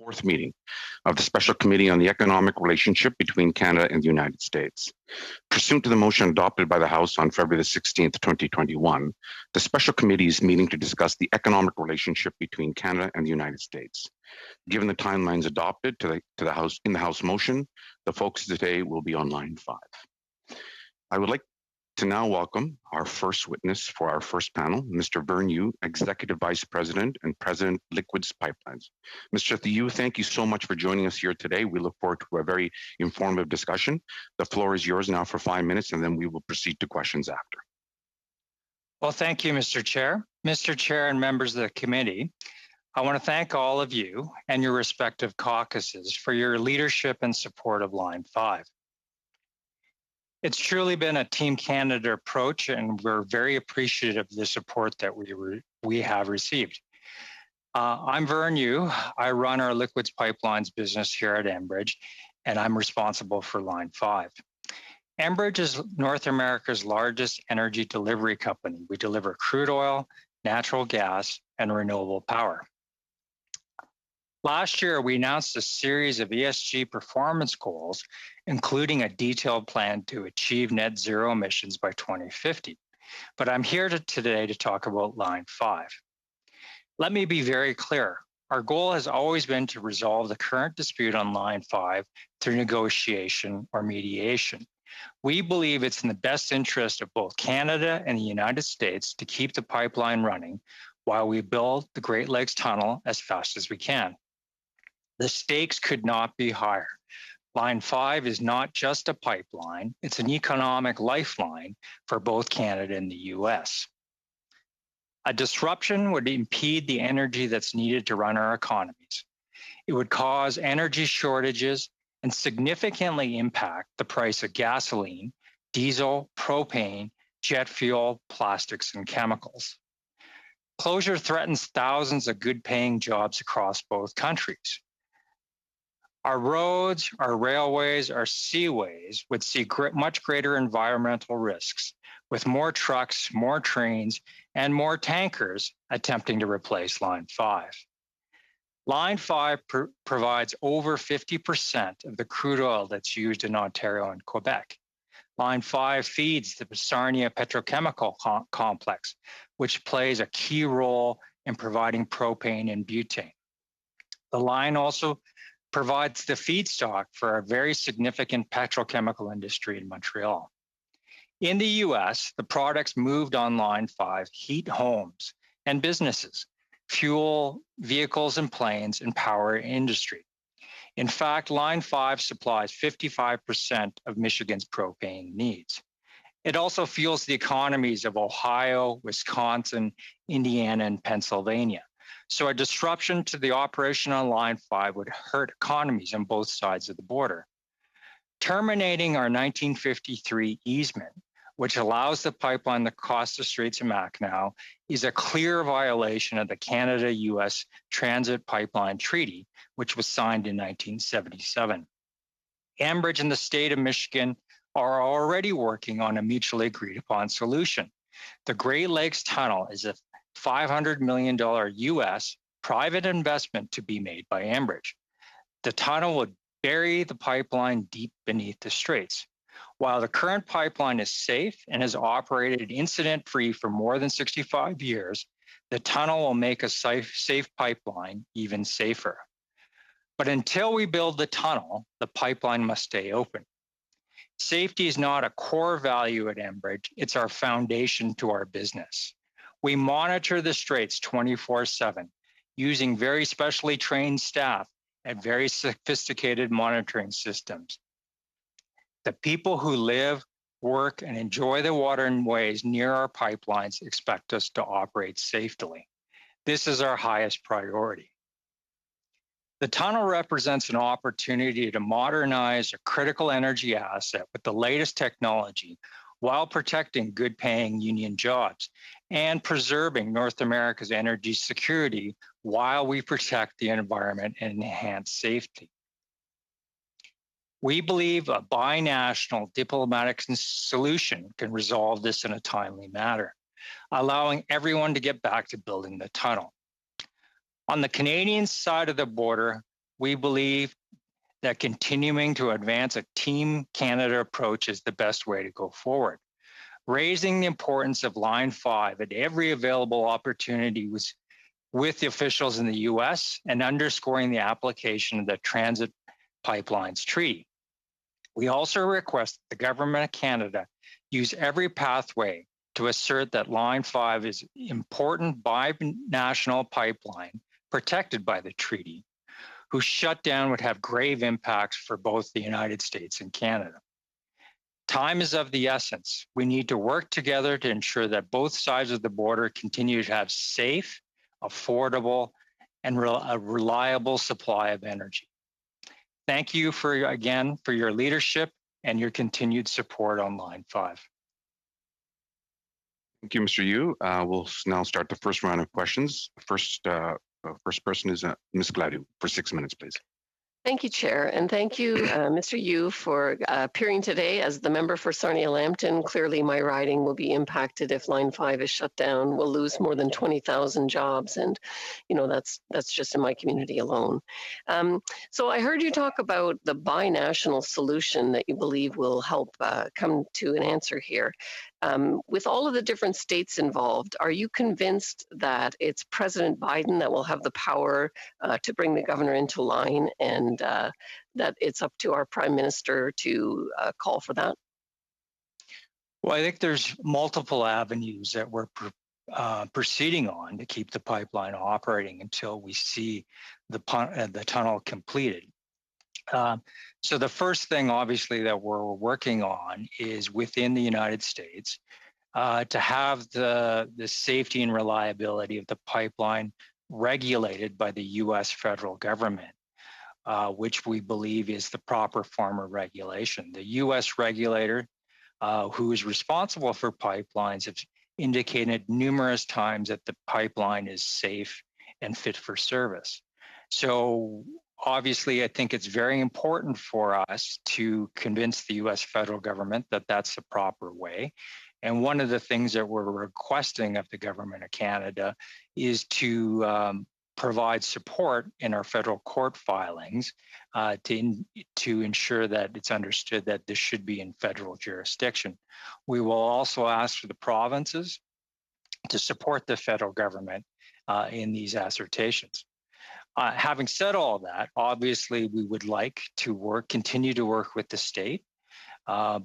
fourth meeting of the Special Committee on the Economic Relationship between Canada and the United States. Pursuant to the motion adopted by the House on February the 16th, 2021, the Special Committee is meeting to discuss the economic relationship between Canada and the United States. Given the timelines adopted to the House in the House motion, the focus today will be on line 5. I would like to now welcome our first witness for our first panel, Mr. Vern Yu, Executive Vice President and President, Liquids Pipelines. Mr. Yu, thank you so much for joining us here today. We look forward to a very informative discussion. The floor is yours now for 5 minutes, and then we will proceed to questions after. Well, thank you, Mr. Chair. Mr. Chair and members of the committee, I want to thank all of you and your respective caucuses for your leadership and support of Line 5. It's truly been a Team Canada approach, and we're very appreciative of the support that we have received. I'm Vern Yu. I run our liquids pipelines business here at Enbridge, and I'm responsible for Line 5. Enbridge is North America's largest energy delivery company. We deliver crude oil, natural gas, and renewable power. Last year, we announced a series of ESG performance goals, including a detailed plan to achieve net zero emissions by 2050. But I'm here today to talk about Line 5. Let me be very clear. Our goal has always been to resolve the current dispute on Line 5 through negotiation or mediation. We believe it's in the best interest of both Canada and the United States to keep the pipeline running while we build the Great Lakes Tunnel as fast as we can. The stakes could not be higher. Line 5 is not just a pipeline, it's an economic lifeline for both Canada and the US. A disruption would impede the energy that's needed to run our economies. It would cause energy shortages and significantly impact the price of gasoline, diesel, propane, jet fuel, plastics, and chemicals. Closure threatens thousands of good-paying jobs across both countries. Our roads, our railways, our seaways would see much greater environmental risks, with more trucks, more trains, and more tankers attempting to replace Line 5. Line 5 provides over 50% of the crude oil that's used in Ontario and Quebec. Line 5 feeds the Sarnia petrochemical complex, which plays a key role in providing propane and butane. The line also provides the feedstock for a very significant petrochemical industry in Montreal. In the US, the products moved on Line 5 heat homes and businesses, fuel vehicles and planes, and power industry. In fact, Line 5 supplies 55% of Michigan's propane needs. It also fuels the economies of Ohio, Wisconsin, Indiana, and Pennsylvania. So a disruption to the operation on Line 5 would hurt economies on both sides of the border. Terminating our 1953 easement, which allows the pipeline to cross the Straits of Mackinac, is a clear violation of the Canada-US Transit Pipeline Treaty, which was signed in 1977. Enbridge and the state of Michigan are already working on a mutually agreed upon solution. The Great Lakes Tunnel is a $500 million US private investment to be made by Enbridge. The tunnel would bury the pipeline deep beneath the straits. While the current pipeline is safe and has operated incident-free for more than 65 years, the tunnel will make a safe pipeline even safer. But until we build the tunnel, the pipeline must stay open. Safety is not a core value at Enbridge, it's our foundation to our business. We monitor the straits 24/7 using very specially trained staff and very sophisticated monitoring systems. The people who live, work, and enjoy the waterways near our pipelines expect us to operate safely. This is our highest priority. The tunnel represents an opportunity to modernize a critical energy asset with the latest technology while protecting good-paying union jobs and preserving North America's energy security while we protect the environment and enhance safety. We believe a binational diplomatic solution can resolve this in a timely manner, allowing everyone to get back to building the tunnel. On the Canadian side of the border, we believe that continuing to advance a Team Canada approach is the best way to go forward. Raising the importance of Line 5 at every available opportunity was with the officials in the US and underscoring the application of the Transit Pipelines Treaty. We also request the Government of Canada use every pathway to assert that Line 5 is important bi-national pipeline protected by the treaty, whose shutdown would have grave impacts for both the United States and Canada. Time is of the essence. We need to work together to ensure that both sides of the border continue to have safe, affordable, and a reliable supply of energy. Thank you for your leadership and your continued support on Line 5. Thank you, Mr. Yu. We'll now start the first round of questions. First person is Ms. Gladue for 6 minutes, please. Thank you, Chair, and thank you, Mr. Yu, for appearing today as the member for Sarnia-Lambton. Clearly, my riding will be impacted if Line 5 is shut down. We'll lose more than 20,000 jobs, and that's just in my community alone. So I heard you talk about the binational solution that you believe will help come to an answer here. With all of the different states involved, are you convinced that it's President Biden that will have the power to bring the governor into line, and that it's up to our Prime Minister to call for that? Well, I think there's multiple avenues that we're proceeding on to keep the pipeline operating until we see the tunnel completed. So the first thing, obviously, that we're working on is within the United States to have the safety and reliability of the pipeline regulated by the U.S. federal government, which we believe is the proper form of regulation. The U.S. regulator, who is responsible for pipelines, have indicated numerous times that the pipeline is safe and fit for service. So obviously, I think it's very important for us to convince the U.S. federal government that that's the proper way. And one of the things that we're requesting of the Government of Canada is to provide support in our federal court filings to ensure that it's understood that this should be in federal jurisdiction. We will also ask for the provinces to support the federal government in these assertions. Having said all that, obviously we would like to continue to work with the state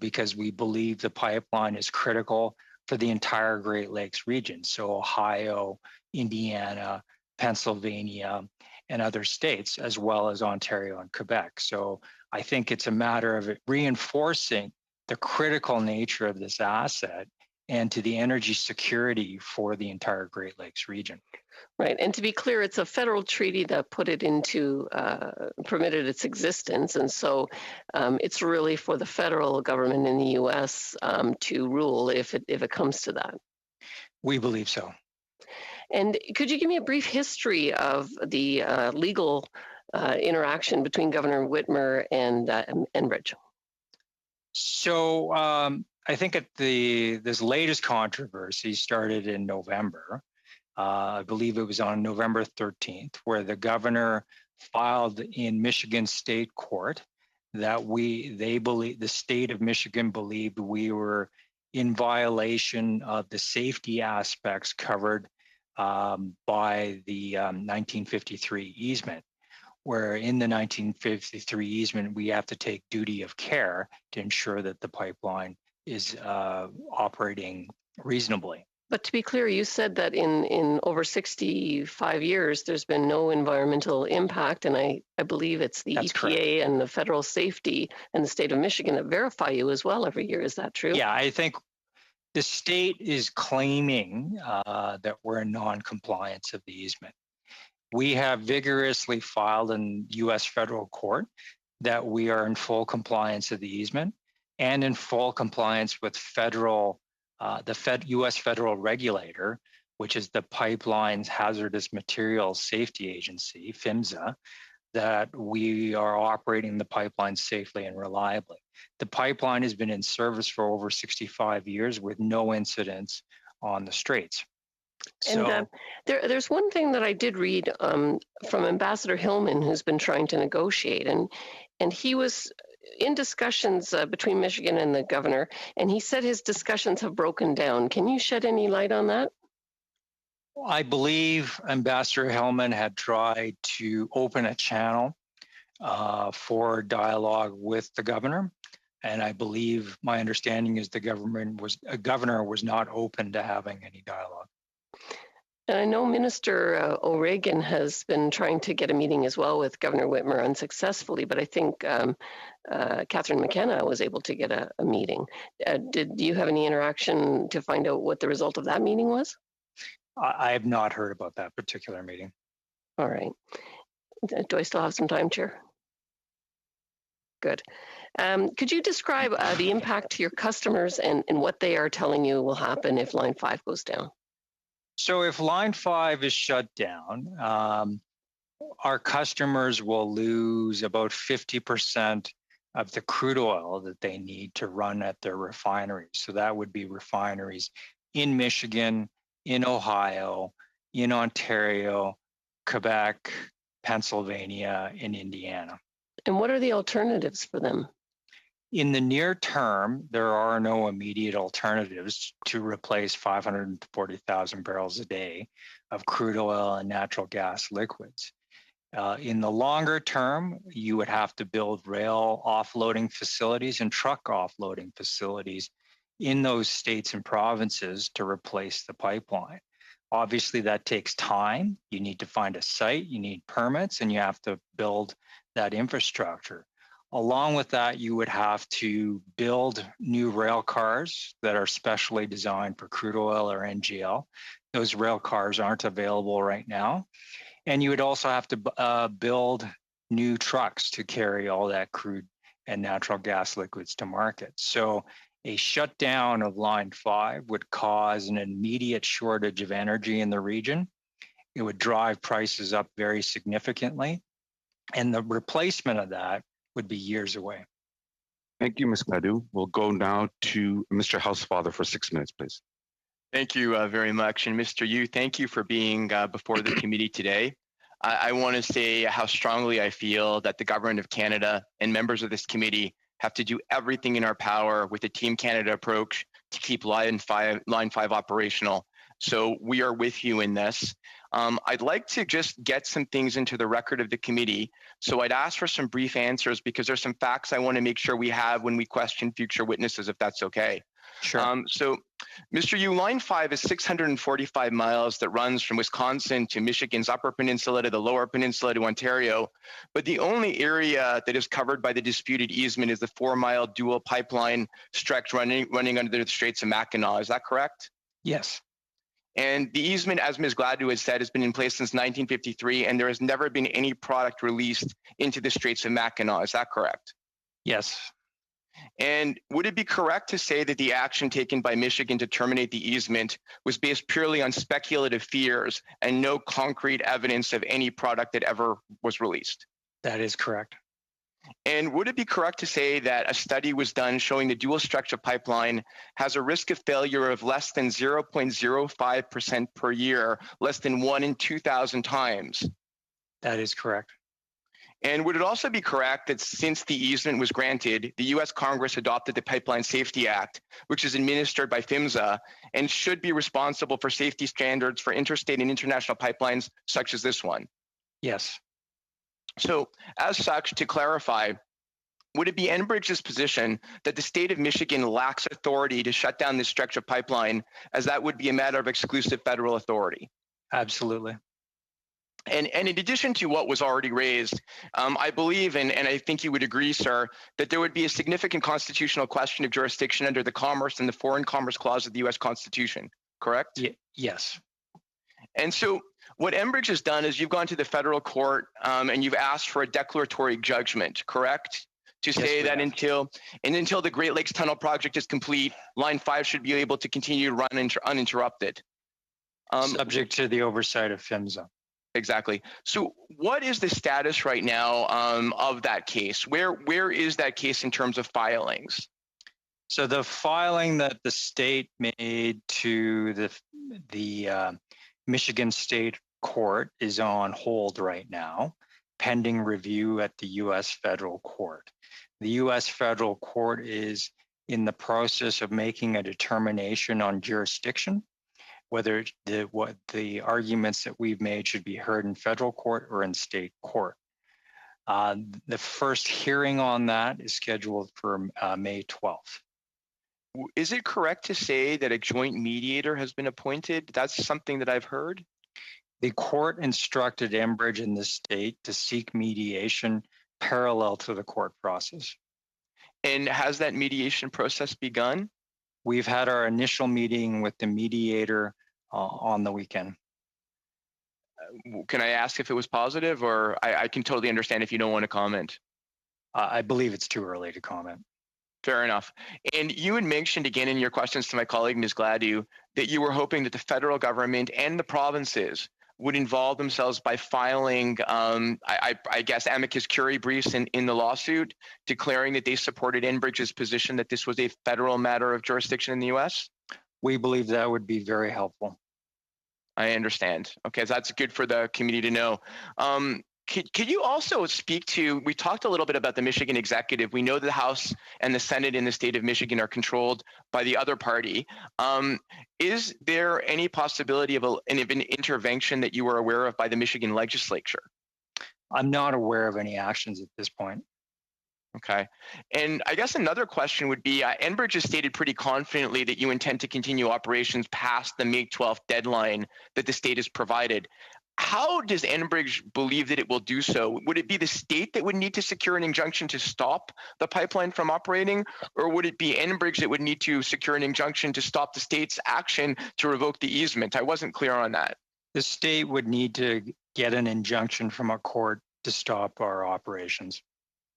because we believe the pipeline is critical for the entire Great Lakes region. So Ohio, Indiana, Pennsylvania, and other states, as well as Ontario and Quebec. So I think it's a matter of reinforcing the critical nature of this asset and to the energy security for the entire Great Lakes region. Right, and to be clear, it's a federal treaty that put it into, permitted its existence, and so it's really for the federal government in the U.S. To rule if it comes to that. We believe so. And could you give me a brief history of the legal interaction between Governor Whitmer and Enbridge? So I think this latest controversy started in November. I believe it was on November 13th, where the governor filed in Michigan State Court that the state of Michigan believed we were in violation of the safety aspects covered by the 1953 easement, where in the 1953 easement, we have to take duty of care to ensure that the pipeline is operating reasonably. But to be clear, you said that in over 65 years, there's been no environmental impact, and I believe it's the That's EPA correct. and the federal safety and the state of Michigan that verify you as well every year. Is that true? Yeah, I think the state is claiming that we're in non-compliance of the easement. We have vigorously filed in U.S. federal court that we are in full compliance of the easement and in full compliance with the U.S. federal regulator, which is the Pipelines Hazardous Materials Safety Agency, PHMSA, that we are operating the pipeline safely and reliably. The pipeline has been in service for over 65 years with no incidents on the straits. So, And there's one thing that I did read from Ambassador Hillman, who's been trying to negotiate, and he was in discussions between Michigan and the governor, and he said his discussions have broken down. Can you shed any light on that? I believe Ambassador Hellman had tried to open a channel for dialogue with the governor. And I believe my understanding is the governor was not open to having any dialogue. And I know Minister O'Regan has been trying to get a meeting as well with Governor Whitmer unsuccessfully, but I think Catherine McKenna was able to get a meeting. Did you have any interaction to find out what the result of that meeting was? I have not heard about that particular meeting. All right. Do I still have some time, Chair? Good. Could you describe the impact to your customers and what they are telling you will happen if Line 5 goes down? So if Line 5 is shut down, our customers will lose about 50% of the crude oil that they need to run at their refineries. So that would be refineries in Michigan, in Ohio, in Ontario, Quebec, Pennsylvania, and Indiana. And what are the alternatives for them? In the near term, there are no immediate alternatives to replace 540,000 barrels a day of crude oil and natural gas liquids. In the longer term, you would have to build rail offloading facilities and truck offloading facilities in those states and provinces to replace the pipeline. Obviously, that takes time. You need to find a site, you need permits, and you have to build that infrastructure. Along with that, you would have to build new rail cars that are specially designed for crude oil or NGL. Those rail cars aren't available right now. And you would also have to build new trucks to carry all that crude and natural gas liquids to market. So a shutdown of Line 5 would cause an immediate shortage of energy in the region. It would drive prices up very significantly. And the replacement of that would be years away. Thank you, Ms. Gladue. We'll go now to Mr. Housefather for 6 minutes, please. Thank you very much. And Mr. Yu, thank you for being before the committee today. I want to say how strongly I feel that the Government of Canada and members of this committee have to do everything in our power with the Team Canada approach to keep Line 5 operational. So we are with you in this. I'd like to just get some things into the record of the committee. So I'd ask for some brief answers because there's some facts I want to make sure we have when we question future witnesses, if that's okay. Sure. So, Mr. Yu, Line 5 is 645 miles that runs from Wisconsin to Michigan's Upper Peninsula to the Lower Peninsula to Ontario. But the only area that is covered by the disputed easement is the 4-mile dual pipeline stretch running under the Straits of Mackinac. Is that correct? Yes. And the easement, as Ms. Gladue has said, has been in place since 1953, and there has never been any product released into the Straits of Mackinac. Is that correct? Yes. And would it be correct to say that the action taken by Michigan to terminate the easement was based purely on speculative fears and no concrete evidence of any product that ever was released? That is correct. And would it be correct to say that a study was done showing the dual structure pipeline has a risk of failure of less than 0.05% per year, less than 1 in 2,000 times? That is correct. And would it also be correct that since the easement was granted, the U.S. Congress adopted the Pipeline Safety Act, which is administered by PHMSA and should be responsible for safety standards for interstate and international pipelines such as this one? Yes. So, as such, to clarify, would it be Enbridge's position that the state of Michigan lacks authority to shut down this stretch of pipeline, as that would be a matter of exclusive federal authority? Absolutely. And in addition to what was already raised, I believe, and I think you would agree, sir, that there would be a significant constitutional question of jurisdiction under the Commerce and the Foreign Commerce Clause of the U.S. Constitution, correct? Yes. And so what Enbridge has done is you've gone to the federal court and you've asked for a declaratory judgment, correct? To say that until the Great Lakes Tunnel project is complete, Line 5 should be able to continue to run uninterrupted. Subject to the oversight of PHMSA. Exactly. So what is the status right now of that case? Where is that case in terms of filings? So the filing that the state made to the Michigan State Court is on hold right now, pending review at the U.S. Federal Court. The U.S. Federal Court is in the process of making a determination on jurisdiction, whether the arguments that we've made should be heard in federal court or in state court. The first hearing on that is scheduled for May 12th. Is it correct to say that a joint mediator has been appointed? That's something that I've heard. The court instructed Enbridge in the state to seek mediation parallel to the court process. And has that mediation process begun? We've had our initial meeting with the mediator on the weekend. Can I ask if it was positive, or I can totally understand if you don't want to comment? I believe it's too early to comment. Fair enough. And you had mentioned again in your questions to my colleague, Ms. Gladue, that you were hoping that the federal government and the provinces would involve themselves by filing, I guess, amicus curiae briefs in the lawsuit, declaring that they supported Enbridge's position that this was a federal matter of jurisdiction in the U.S.? We believe that would be very helpful. I understand. Okay, so that's good for the community to know. Could you also speak to, we talked a little bit about the Michigan executive. We know the House and the Senate in the state of Michigan are controlled by the other party. Is there any possibility of an intervention that you are aware of by the Michigan legislature? I'm not aware of any actions at this point. Okay. And I guess another question would be, Enbridge has stated pretty confidently that you intend to continue operations past the May 12th deadline that the state has provided. How does Enbridge believe that it will do so? Would it be the state that would need to secure an injunction to stop the pipeline from operating? Or would it be Enbridge that would need to secure an injunction to stop the state's action to revoke the easement? I wasn't clear on that. The state would need to get an injunction from a court to stop our operations.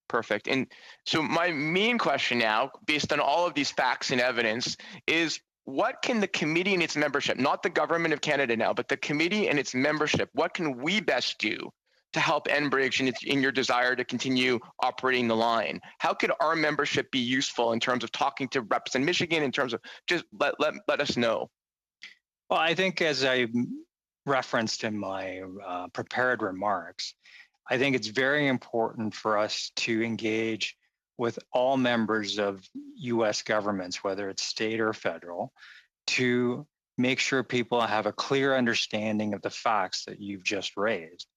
Perfect. And so my main question now, based on all of these facts and evidence, is what can the committee and its membership, not the government of Canada now, but the committee and its membership, what can we best do to help Enbridge in your desire to continue operating the line? How could our membership be useful in terms of talking to reps in Michigan, in terms of just let us know? Well, I think as I referenced in my prepared remarks, I think it's very important for us to engage with all members of U.S. governments, whether it's state or federal, to make sure people have a clear understanding of the facts that you've just raised.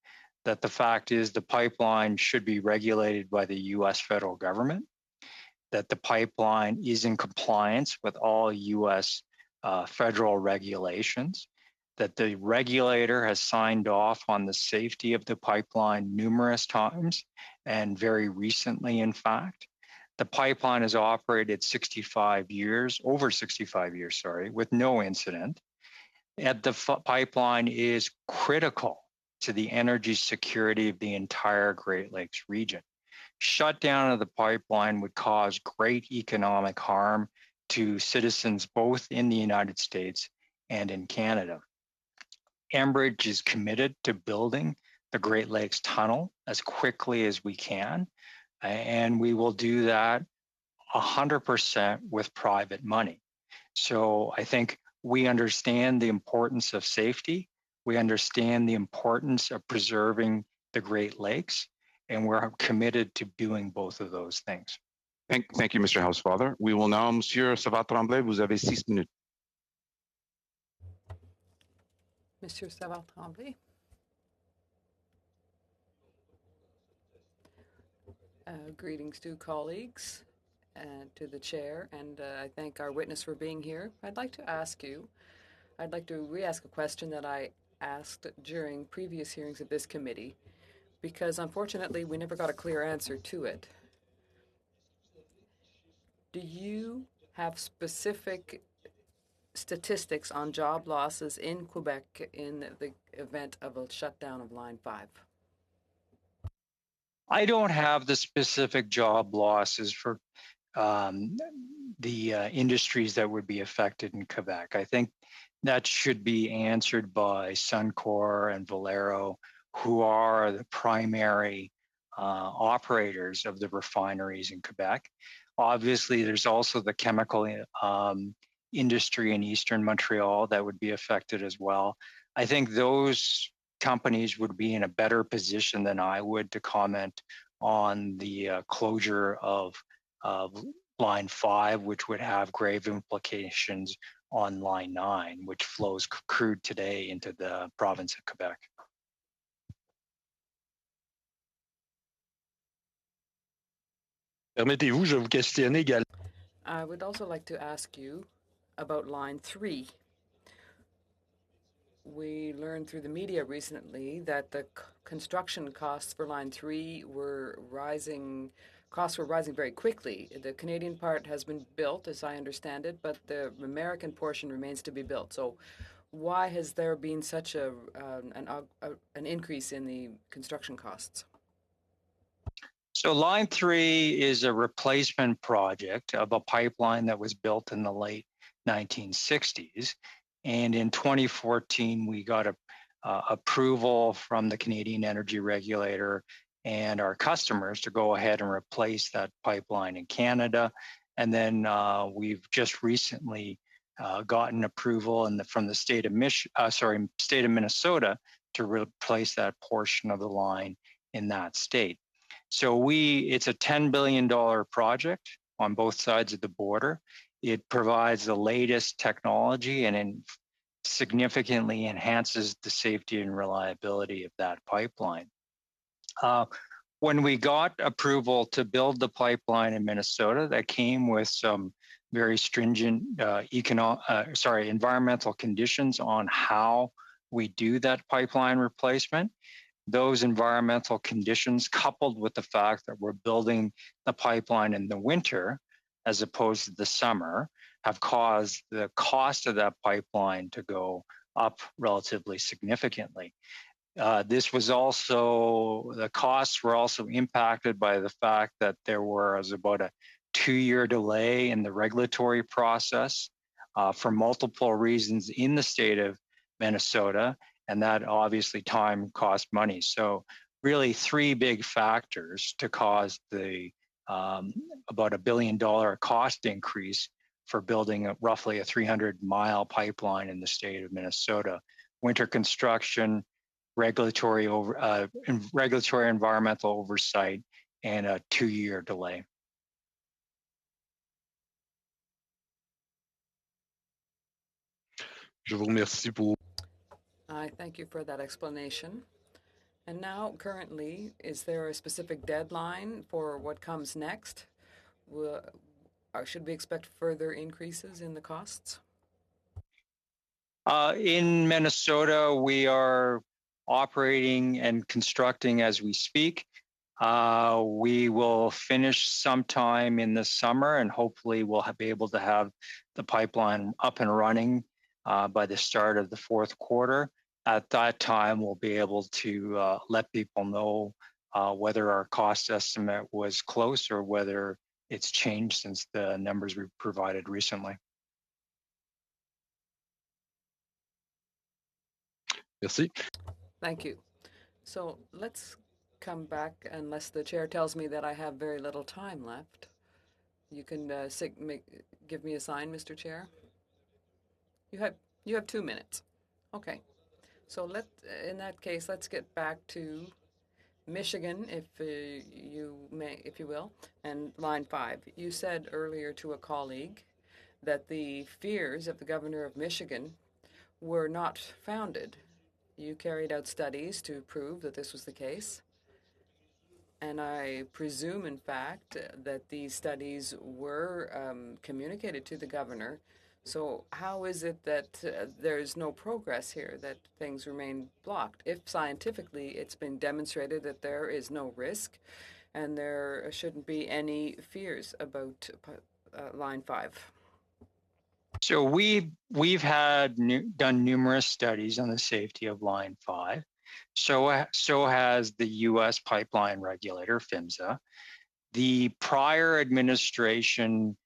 That the fact is the pipeline should be regulated by the U.S. federal government, that the pipeline is in compliance with all U.S. Federal regulations, that the regulator has signed off on the safety of the pipeline numerous times, and very recently, in fact. The pipeline has operated over 65 years, with no incident. And the pipeline is critical to the energy security of the entire Great Lakes region. Shutdown of the pipeline would cause great economic harm to citizens both in the United States and in Canada. Enbridge is committed to building the Great Lakes Tunnel as quickly as we can, and we will do that 100% with private money. So I think we understand the importance of safety. We understand the importance of preserving the Great Lakes, and we're committed to doing both of those things. Thank you, Mr. Housefather. We will now, Monsieur Savard-Tremblay, vous avez 6 minutes. Monsieur Savard-Tremblay. Greetings to colleagues and to the chair, and I thank our witness for being here. I'd like to re-ask a question that I asked during previous hearings of this committee, because unfortunately we never got a clear answer to it. Do you have specific statistics on job losses in Quebec in the event of a shutdown of Line 5? I don't have the specific job losses for the industries that would be affected in Quebec. I think that should be answered by Suncor and Valero, who are the primary operators of the refineries in Quebec. Obviously, there's also the chemical industry in Eastern Montreal that would be affected as well. I think those companies would be in a better position than I would to comment on the closure of line 5, which would have grave implications on line 9, which flows crude today into the province of Quebec. Permettez-vous, je vais vous questionner également. I would also like to ask you about line 3. We learned through the media recently that the construction costs for line 3 were rising. Costs were rising very quickly. The Canadian part has been built, as I understand it, but the American portion remains to be built. So why has there been such an increase in the construction costs? So line 3 is a replacement project of a pipeline that was built in the late 1960s. And in 2014, we got approval from the Canadian Energy Regulator and our customers to go ahead and replace that pipeline in Canada. And then we've just recently gotten approval from the state of Minnesota to replace that portion of the line in that state. So it's a $10 billion project on both sides of the border. It provides the latest technology and significantly enhances the safety and reliability of that pipeline. When we got approval to build the pipeline in Minnesota, that came with some very stringent environmental conditions on how we do that pipeline replacement. Those environmental conditions, coupled with the fact that we're building the pipeline in the winter as opposed to the summer, have caused the cost of that pipeline to go up relatively significantly. The costs were also impacted by the fact that there was about a 2-year delay in the regulatory process for multiple reasons in the state of Minnesota. And that obviously time cost money. So really 3 big factors to cause the about $1 billion cost increase for building roughly a 300-mile pipeline in the state of Minnesota. Winter construction, regulatory environmental oversight, and a 2-year delay. Je vous remercie pour. I thank you for that explanation. And now, currently, is there a specific deadline for what comes next? Should we expect further increases in the costs? In Minnesota, we are operating and constructing as we speak. We will finish sometime in the summer, and hopefully we'll be able to have the pipeline up and running by the start of the 4th quarter. At that time, we'll be able to let people know whether our cost estimate was close or whether it's changed since the numbers we provided recently. Merci. Thank you. So let's come back, unless the chair tells me that I have very little time left. You can give me a sign, Mr. Chair. You have 2 minutes. Okay. So in that case, let's get back to Michigan, if you will, and line 5. You said earlier to a colleague that the fears of the governor of Michigan were not founded. You carried out studies to prove that this was the case. And I presume, in fact, that these studies were communicated to the governor. So how is it that there's no progress here, that things remain blocked? If scientifically it's been demonstrated that there is no risk and there shouldn't be any fears about line 5. So we've done numerous studies on the safety of line 5. So has the U.S. pipeline regulator, PHMSA. The prior administration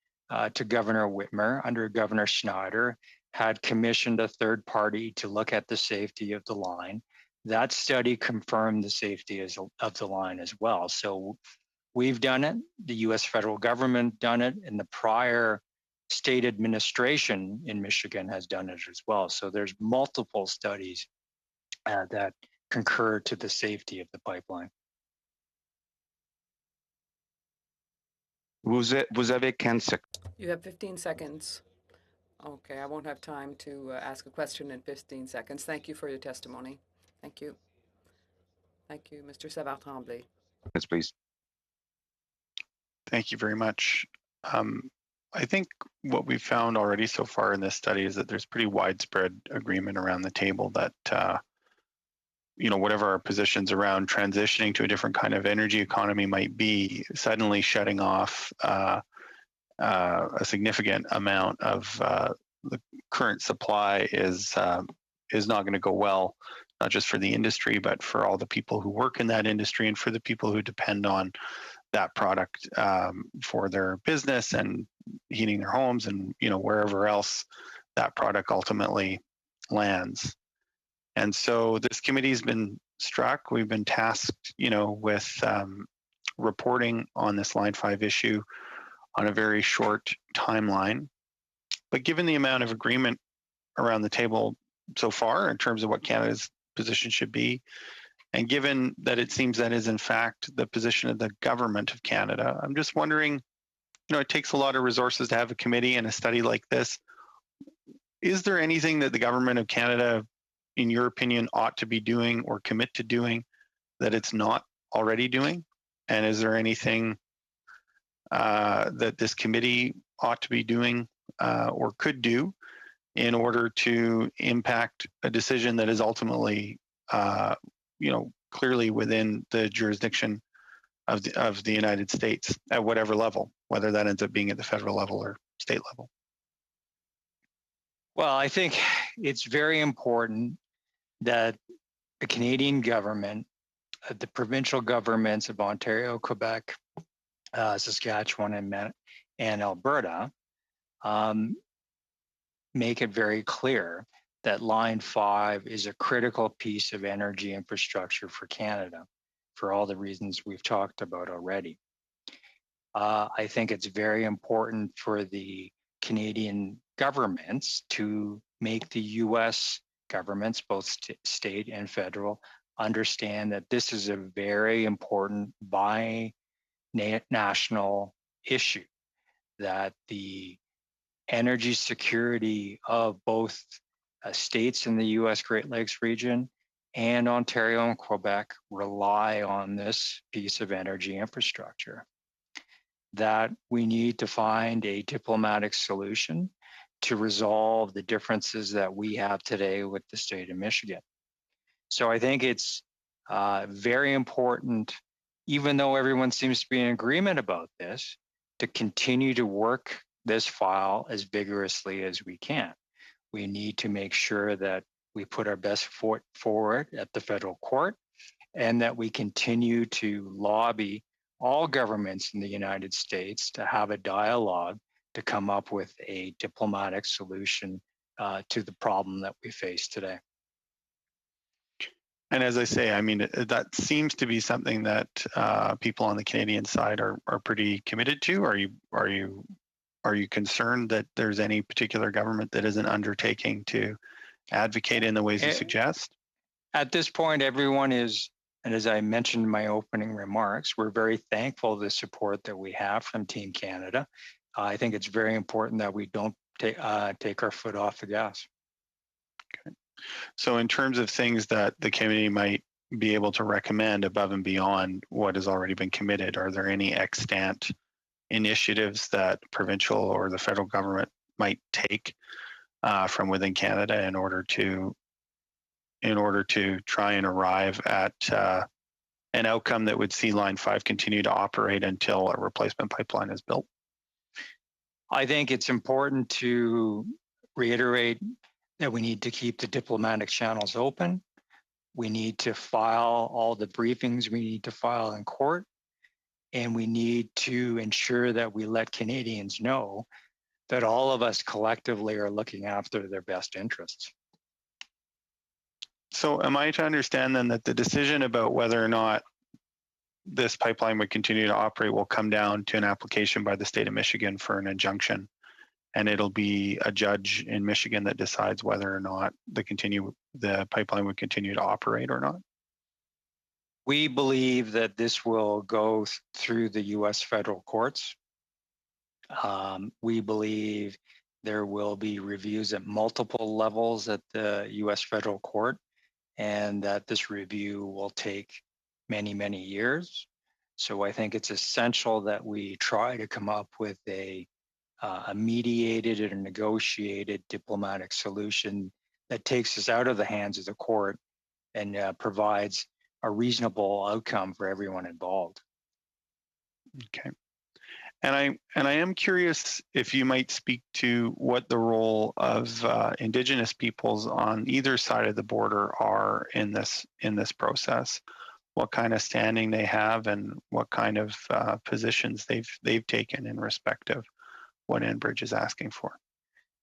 to Governor Whitmer, under Governor Schneider, had commissioned a third party to look at the safety of the line. That study confirmed the safety of the line as well. So we've done it, the U.S. federal government done it, and the prior state administration in Michigan has done it as well. So there's multiple studies that concur to the safety of the pipeline. Vous avez 15 secondes. You have 15 seconds. Okay, I won't have time to ask a question in 15 seconds. Thank you for your testimony. Thank you. Thank you, Mr. Savard-Tremblay. Yes, please. Thank you very much. I think what we've found already so far in this study is that there's pretty widespread agreement around the table that, whatever our positions around transitioning to a different kind of energy economy might be, suddenly shutting off a significant amount of the current supply is not going to go well, not just for the industry, but for all the people who work in that industry and for the people who depend on that product for their business and heating their homes and wherever else that product ultimately lands. And so this committee's been struck. We've been tasked, with reporting on this Line 5 issue on a very short timeline. But given the amount of agreement around the table so far in terms of what Canada's position should be, and given that it seems that is in fact the position of the government of Canada, I'm just wondering, it takes a lot of resources to have a committee and a study like this. Is there anything that the government of Canada, in your opinion, ought to be doing or commit to doing that it's not already doing? And is there anything that this committee ought to be doing or could do in order to impact a decision that is ultimately clearly within the jurisdiction of the United States at whatever level, whether that ends up being at the federal level or state level? Well, I think it's very important that the Canadian government, the provincial governments of Ontario, Quebec, Saskatchewan, and Alberta, make it very clear that Line 5 is a critical piece of energy infrastructure for Canada, for all the reasons we've talked about already. I think it's very important for the Canadian governments to make the US governments, both state and federal, understand that this is a very important bi-national issue, that the energy security of both states in the US Great Lakes region and Ontario and Quebec rely on this piece of energy infrastructure. That we need to find a diplomatic solution to resolve the differences that we have today with the state of Michigan. So I think it's very important, even though everyone seems to be in agreement about this, to continue to work this file as vigorously as we can. We need to make sure that we put our best foot forward at the federal court and that we continue to lobby all governments in the United States to have a dialogue to come up with a diplomatic solution to the problem that we face today. And as I say, I mean, that seems to be something that people on the Canadian side are pretty committed to. Are you concerned that there's any particular government that isn't undertaking to advocate in the ways you suggest? At this point, everyone is, and as I mentioned in my opening remarks, we're very thankful for the support that we have from Team Canada. I think it's very important that we don't take our foot off the gas. Okay. So in terms of things that the committee might be able to recommend above and beyond what has already been committed, are there any extant initiatives that provincial or the federal government might take from within Canada in order to try and arrive at an outcome that would see Line 5 continue to operate until a replacement pipeline is built? I think it's important to reiterate that we need to keep the diplomatic channels open. We need to file all the briefings we need to file in court. And we need to ensure that we let Canadians know that all of us collectively are looking after their best interests. So am I to understand then that the decision about whether or not this pipeline would continue to operate will come down to an application by the state of Michigan for an injunction? and it'll be a judge in Michigan that decides whether or not the pipeline would continue to operate or not? We believe that this will go through the U.S. federal courts. We believe there will be reviews at multiple levels at the U.S. federal court, and that this review will take many, many years. So I think it's essential that we try to come up with a mediated or negotiated diplomatic solution that takes us out of the hands of the court and provides a reasonable outcome for everyone involved. Okay. And I am curious if you might speak to what the role of Indigenous peoples on either side of the border are in this process. What kind of standing they have, and what kind of positions they've taken in respect of what Enbridge is asking for.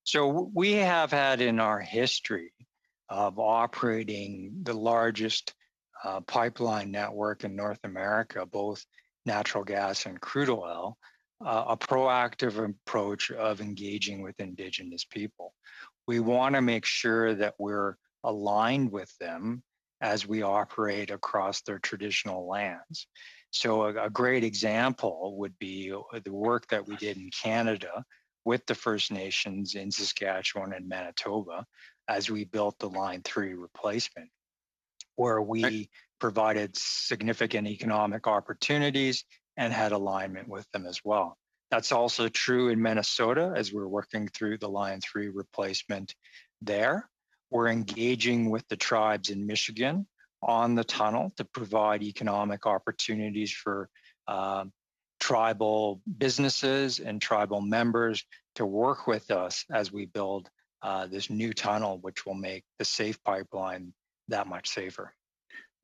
So we have had in our history of operating the largest pipeline network in North America, both natural gas and crude oil, a proactive approach of engaging with Indigenous people. We want to make sure that we're aligned with them as we operate across their traditional lands. So a great example would be the work that we did in Canada with the First Nations in Saskatchewan and Manitoba as we built the Line 3 replacement, where we provided significant economic opportunities and had alignment with them as well. That's also true in Minnesota as we're working through the Line 3 replacement there. We're engaging with the tribes in Michigan on the tunnel to provide economic opportunities for tribal businesses and tribal members to work with us as we build this new tunnel, which will make the safe pipeline that much safer.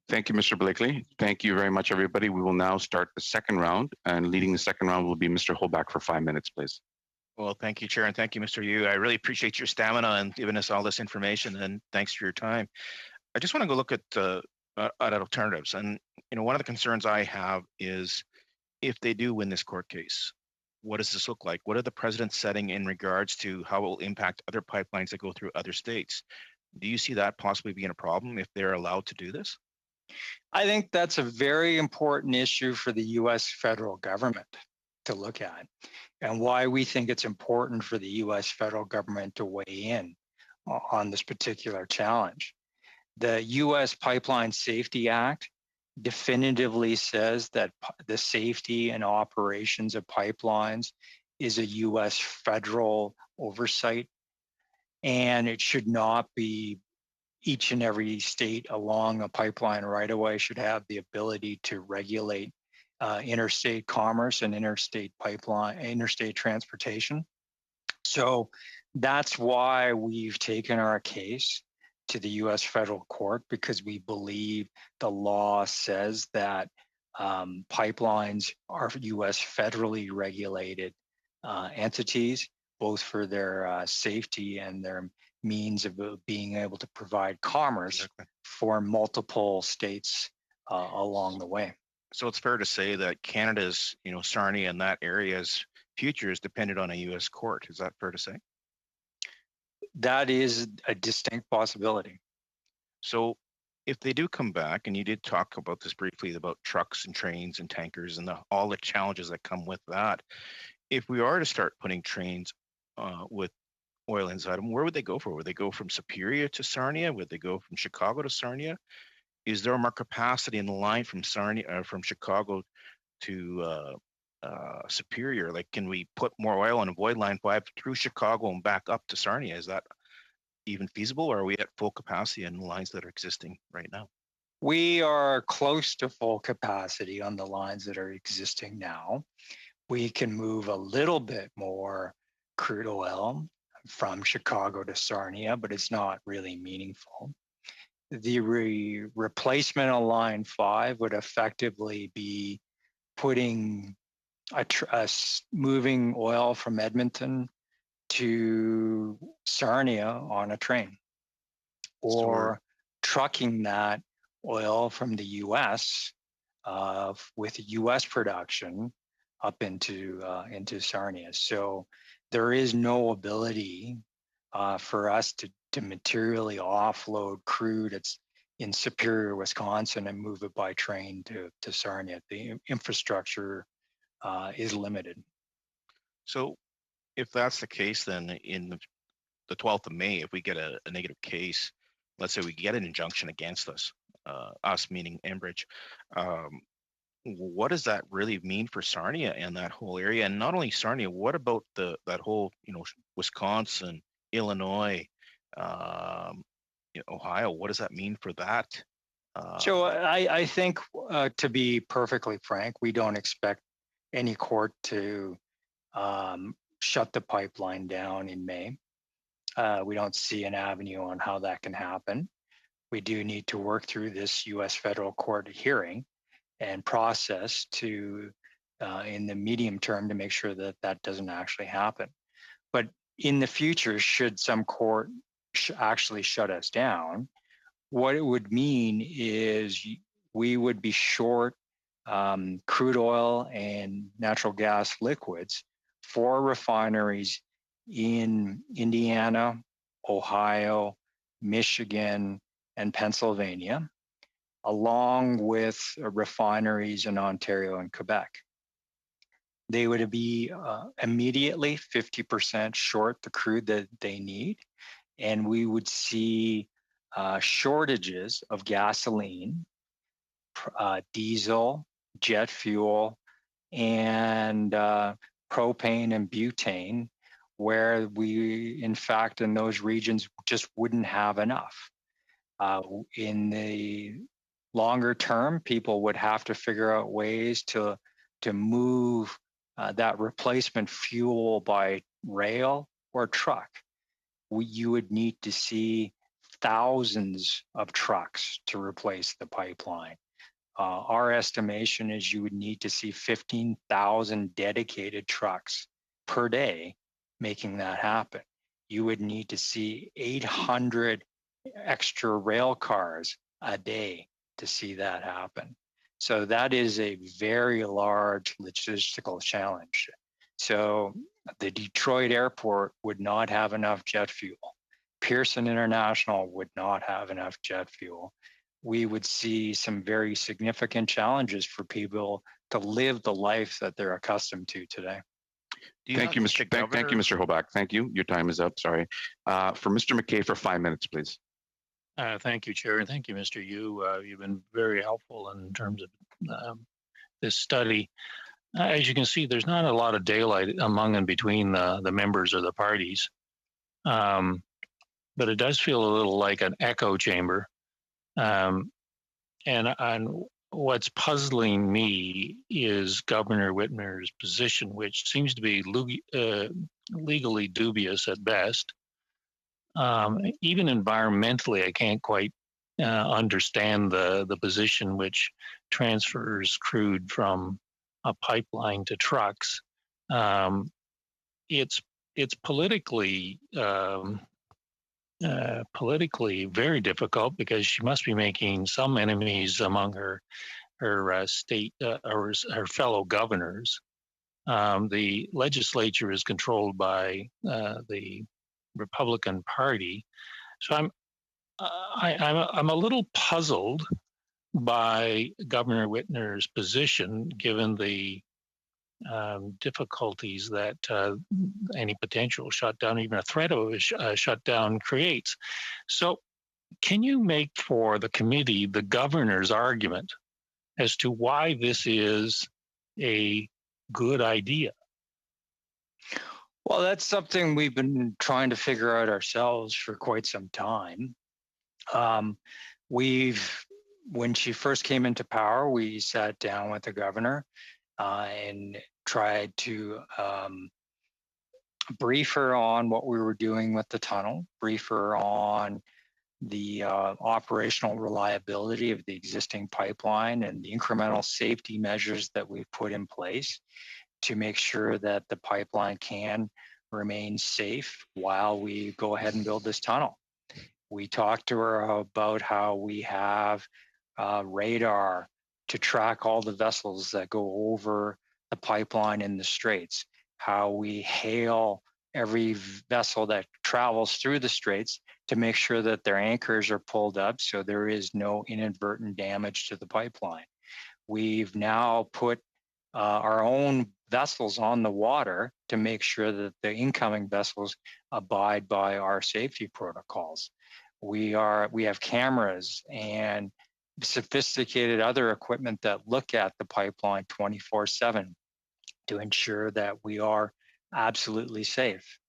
Thank you, Mr. Blakely. Thank you very much, everybody. We will now start the second round, and leading the second round will be Mr. Holback for 5 minutes, please. Well, thank you, Chair, and thank you, Mr. Yu. I really appreciate your stamina and giving us all this information, and thanks for your time. I just want to go look at alternatives, and one of the concerns I have is if they do win this court case, what does this look like? What are the precedents setting in regards to how it will impact other pipelines that go through other states? Do you see that possibly being a problem if they're allowed to do this? I think that's a very important issue for the U.S. federal government to look at, and why we think it's important for the U.S. federal government to weigh in on this particular challenge. The U.S. Pipeline Safety Act definitively says that the safety and operations of pipelines is a U.S. federal oversight, and it should not be each and every state along a pipeline right-of-way should have the ability to regulate interstate commerce and interstate transportation. So that's why we've taken our case to the U.S. federal court, because we believe the law says that pipelines are U.S. federally regulated entities, both for their safety and their means of being able to provide commerce for multiple states along the way. So it's fair to say that Canada's, Sarnia and that area's future is dependent on a U.S. court. Is that fair to say? That is a distinct possibility. So if they do come back, and you did talk about this briefly about trucks and trains and tankers and all the challenges that come with that, if we are to start putting trains with oil inside them, where would they go for? Would they go from Superior to Sarnia? Would they go from Chicago to Sarnia? Is there more capacity in the line from Sarnia, from Chicago to Superior? Like, can we put more oil on Avoid Line 5 through Chicago and back up to Sarnia? Is that even feasible, or are we at full capacity in the lines that are existing right now? We are close to full capacity on the lines that are existing now. We can move a little bit more crude oil from Chicago to Sarnia, but it's not really meaningful. The replacement of Line 5 would effectively be putting moving oil from Edmonton to Sarnia on a train, or trucking that oil from the U.S. With U.S. production up into Sarnia. So there is no ability for us to materially offload crude that's in Superior, Wisconsin, and move it by train to Sarnia. The infrastructure is limited. So if that's the case, then in the 12th of May, if we get a negative case, let's say we get an injunction against us meaning Enbridge, what does that really mean for Sarnia and that whole area? And not only Sarnia, what about that whole, Wisconsin, Illinois, Ohio? What does that mean for that? So I think, to be perfectly frank, we don't expect any court to shut the pipeline down in May. We don't see an avenue on how that can happen. We do need to work through this U.S. federal court hearing and process to, in the medium term, to make sure that that doesn't actually happen. But in the future, should some court actually shut us down, what it would mean is we would be short crude oil and natural gas liquids for refineries in Indiana, Ohio, Michigan, and Pennsylvania, along with refineries in Ontario and Quebec. They would be immediately 50% short the crude that they need, and we would see shortages of gasoline, diesel, jet fuel, and propane and butane, where we, in fact, in those regions just wouldn't have enough. In the longer term, people would have to figure out ways to move that replacement fuel by rail or truck. You would need to see thousands of trucks to replace the pipeline. Our estimation is you would need to see 15,000 dedicated trucks per day making that happen. You would need to see 800 extra rail cars a day to see that happen. So that is a very large logistical challenge. So the Detroit airport would not have enough jet fuel. Pearson International would not have enough jet fuel. We would see some very significant challenges for people to live the life that they're accustomed to today. Thank you, Mr. Hoback. Thank you. Your time is up. Sorry. For Mr. McKay for 5 minutes, please. Thank you, Chair, and thank you, Mr. Yu. You've been very helpful in terms of this study. As you can see, there's not a lot of daylight among and between the members of the parties, but it does feel a little like an echo chamber. And what's puzzling me is Governor Whitmer's position, which seems to be legally dubious at best. Even environmentally, I can't quite understand the position which transfers crude from a pipeline to trucks. It's politically very difficult because she must be making some enemies among her state or her fellow governors. The legislature is controlled by the Republican Party, so I'm a little puzzled by Governor Whitmer's position, given the difficulties that any potential shutdown, even a threat of a shutdown, creates. So, can you make for the committee the governor's argument as to why this is a good idea? Well, that's something we've been trying to figure out ourselves for quite some time. When she first came into power, we sat down with the governor and tried to brief her on what we were doing with the tunnel, brief her on the operational reliability of the existing pipeline and the incremental safety measures that we've put in place to make sure that the pipeline can remain safe while we go ahead and build this tunnel. We talked to her about how we have radar to track all the vessels that go over the pipeline in the straits, how we hail every vessel that travels through the straits to make sure that their anchors are pulled up so there is no inadvertent damage to the pipeline. We've now put our own vessels on the water to make sure that the incoming vessels abide by our safety protocols. We have cameras and sophisticated other equipment that look at the pipeline 24/7 to ensure that we are absolutely safe.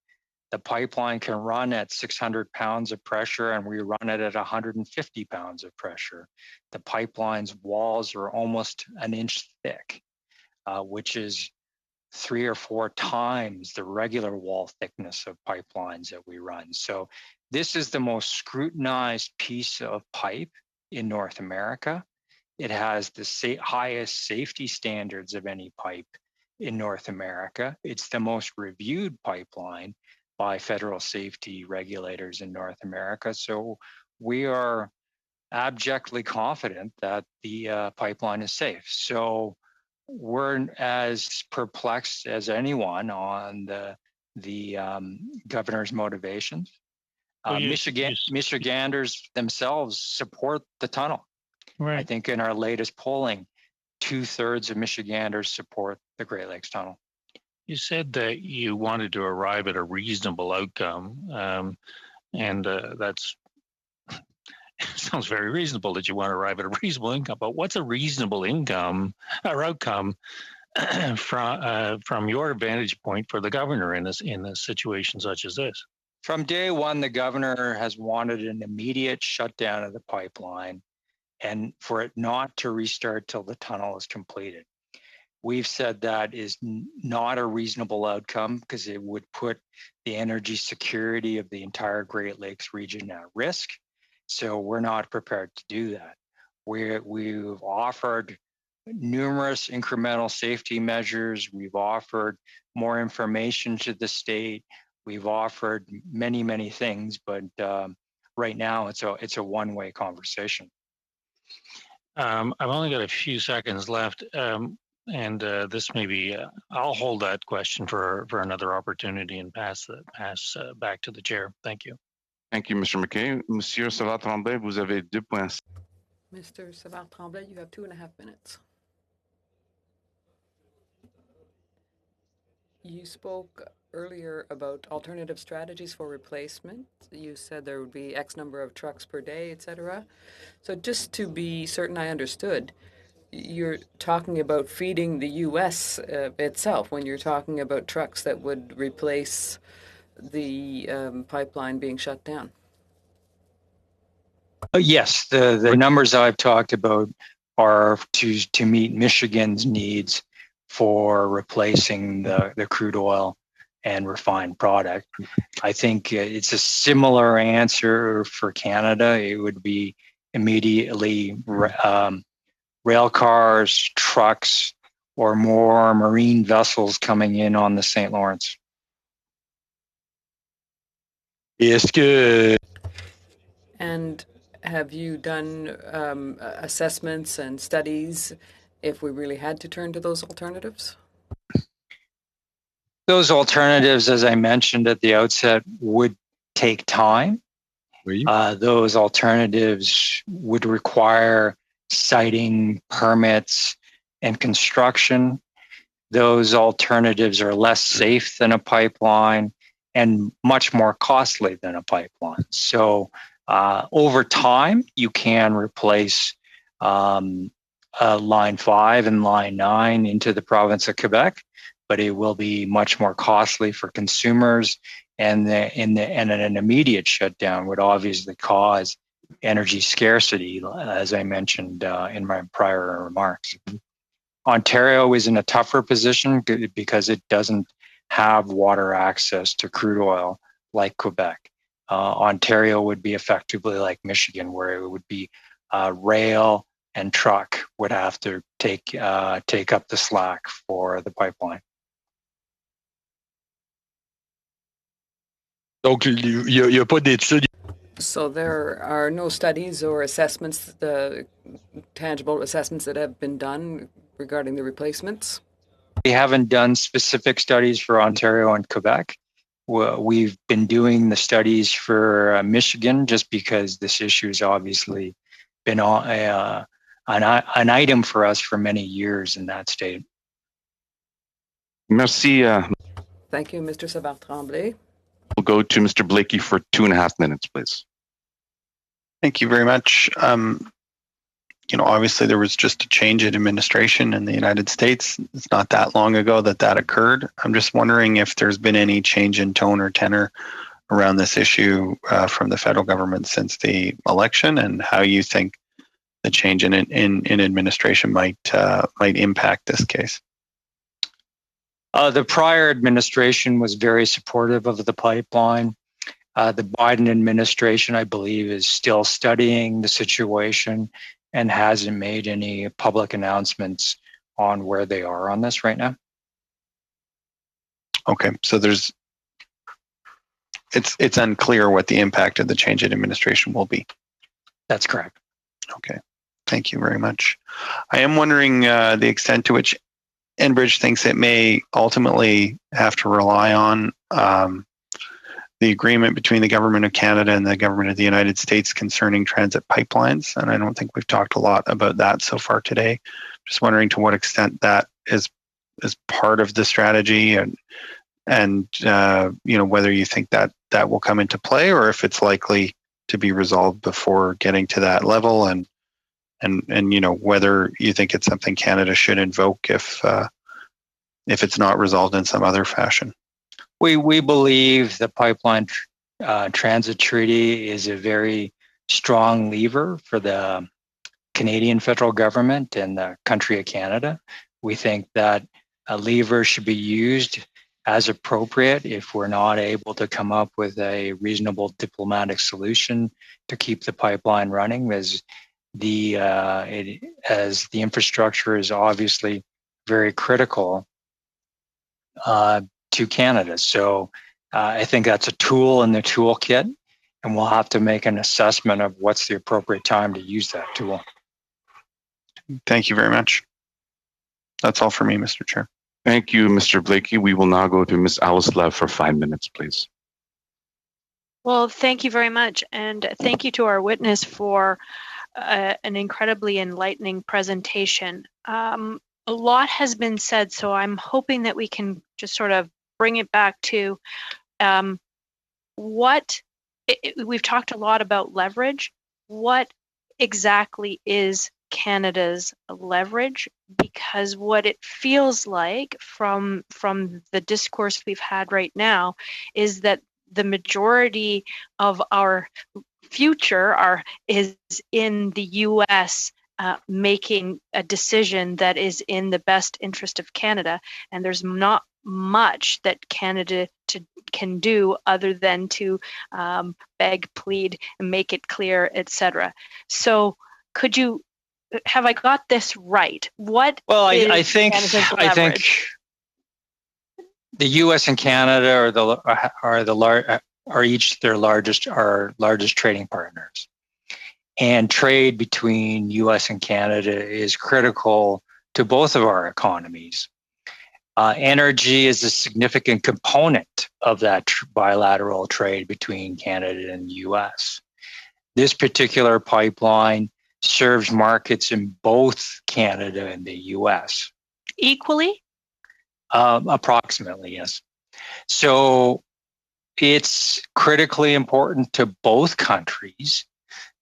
The pipeline can run at 600 pounds of pressure and we run it at 150 pounds of pressure. The pipeline's walls are almost an inch thick, which is 3 or 4 times the regular wall thickness of pipelines that we run. So this is the most scrutinized piece of pipe in North America. It has the highest safety standards of any pipe in North America. It's the most reviewed pipeline by federal safety regulators in North America. So we are abjectly confident that the pipeline is safe. So we're as perplexed as anyone on the governor's motivations. Michiganders themselves support the tunnel. Right. I think in our latest polling, 2/3 of Michiganders support the Great Lakes Tunnel. You said that you wanted to arrive at a reasonable outcome, and that's sounds very reasonable that you want to arrive at a reasonable income. But what's a reasonable income or outcome from your vantage point for the governor in a situation such as this? From day one, the governor has wanted an immediate shutdown of the pipeline and for it not to restart till the tunnel is completed. We've said that is not a reasonable outcome because it would put the energy security of the entire Great Lakes region at risk. So we're not prepared to do that. We've offered numerous incremental safety measures. We've offered more information to the state. We've offered many, many things, but right now it's a one-way conversation. I've only got a few seconds left. And this may be, I'll hold that question for another opportunity and pass back to the chair. Thank you. Thank you, Mr. McKay. Monsieur Savard-Tremblay, vous avez 2 points. Mr. Savard-Tremblay, you have 2.5 minutes. You spoke earlier about alternative strategies for replacement. You said there would be X number of trucks per day, etc. So just to be certain I understood, you're talking about feeding the U.S. Itself when you're talking about trucks that would replace the pipeline being shut down. Yes, the numbers I've talked about are to meet Michigan's needs for replacing the crude oil and refined product. I think it's a similar answer for Canada. It would be immediately rail cars, trucks, or more marine vessels coming in on the St. Lawrence. And have you done assessments and studies if we really had to turn to those alternatives? Those alternatives, as I mentioned at the outset, would take time. Those alternatives would require siting, permits, and construction. Those alternatives are less safe than a pipeline and much more costly than a pipeline. So over time, you can replace Line 5 and Line 9 into the province of Quebec, but it will be much more costly for consumers, and an immediate shutdown would obviously cause energy scarcity, as I mentioned in my prior remarks. Ontario is in a tougher position because it doesn't have water access to crude oil like Quebec. Ontario would be effectively like Michigan, where it would be rail and truck would have to take up the slack for the pipeline. Donc, il n'y a pas d'études. So there are no studies or assessments, tangible assessments that have been done regarding the replacements? We haven't done specific studies for Ontario and Quebec. we've been doing the studies for Michigan just because this issue has obviously been an item for us for many years in that state. Merci. Thank you, Mr. Savard-Tremblay. We'll go to Mr. Blakey for 2.5 minutes, please. Thank you very much. Obviously there was just a change in administration in the United States. It's not that long ago that occurred. I'm just wondering if there's been any change in tone or tenor around this issue from the federal government since the election, and how you think the change in administration might impact this case. The prior administration was very supportive of the pipeline. The Biden administration, I believe, is still studying the situation and hasn't made any public announcements on where they are on this right now. Okay, so it's unclear what the impact of the change in administration will be. That's correct. Okay, thank you very much. I am wondering the extent to which Enbridge thinks it may ultimately have to rely on the agreement between the government of Canada and the government of the United States concerning transit pipelines. And I don't think we've talked a lot about that so far today. Just wondering to what extent that is part of the strategy, and whether you think that will come into play, or if it's likely to be resolved before getting to that level, and whether you think it's something Canada should invoke if it's not resolved in some other fashion. We believe the pipeline transit treaty is a very strong lever for the Canadian federal government and the country of Canada. We think that a lever should be used as appropriate if we're not able to come up with a reasonable diplomatic solution to keep the pipeline running, as the infrastructure is obviously very critical to Canada. So I think that's a tool in the toolkit, and we'll have to make an assessment of what's the appropriate time to use that tool. Thank you very much. That's all for me, Mr. Chair. Thank you, Mr. Blakey. We will now go to Ms. Alice Lev for 5 minutes, please. Well, thank you very much. And thank you to our witness for an incredibly enlightening presentation. A lot has been said, so I'm hoping that we can just sort of bring it back to we've talked a lot about leverage. What exactly is Canada's leverage? Because what it feels like from the discourse we've had right now is that the majority of our future is in the U.S. Making a decision that is in the best interest of Canada, and there's not much that Canada can do other than to beg, plead, and make it clear, etc. So, have I got this right? I think the U.S. and Canada are each our largest trading partners, and trade between U.S. and Canada is critical to both of our economies. Energy is a significant component of that bilateral trade between Canada and the U.S. This particular pipeline serves markets in both Canada and the U.S. Equally? Approximately, yes. So it's critically important to both countries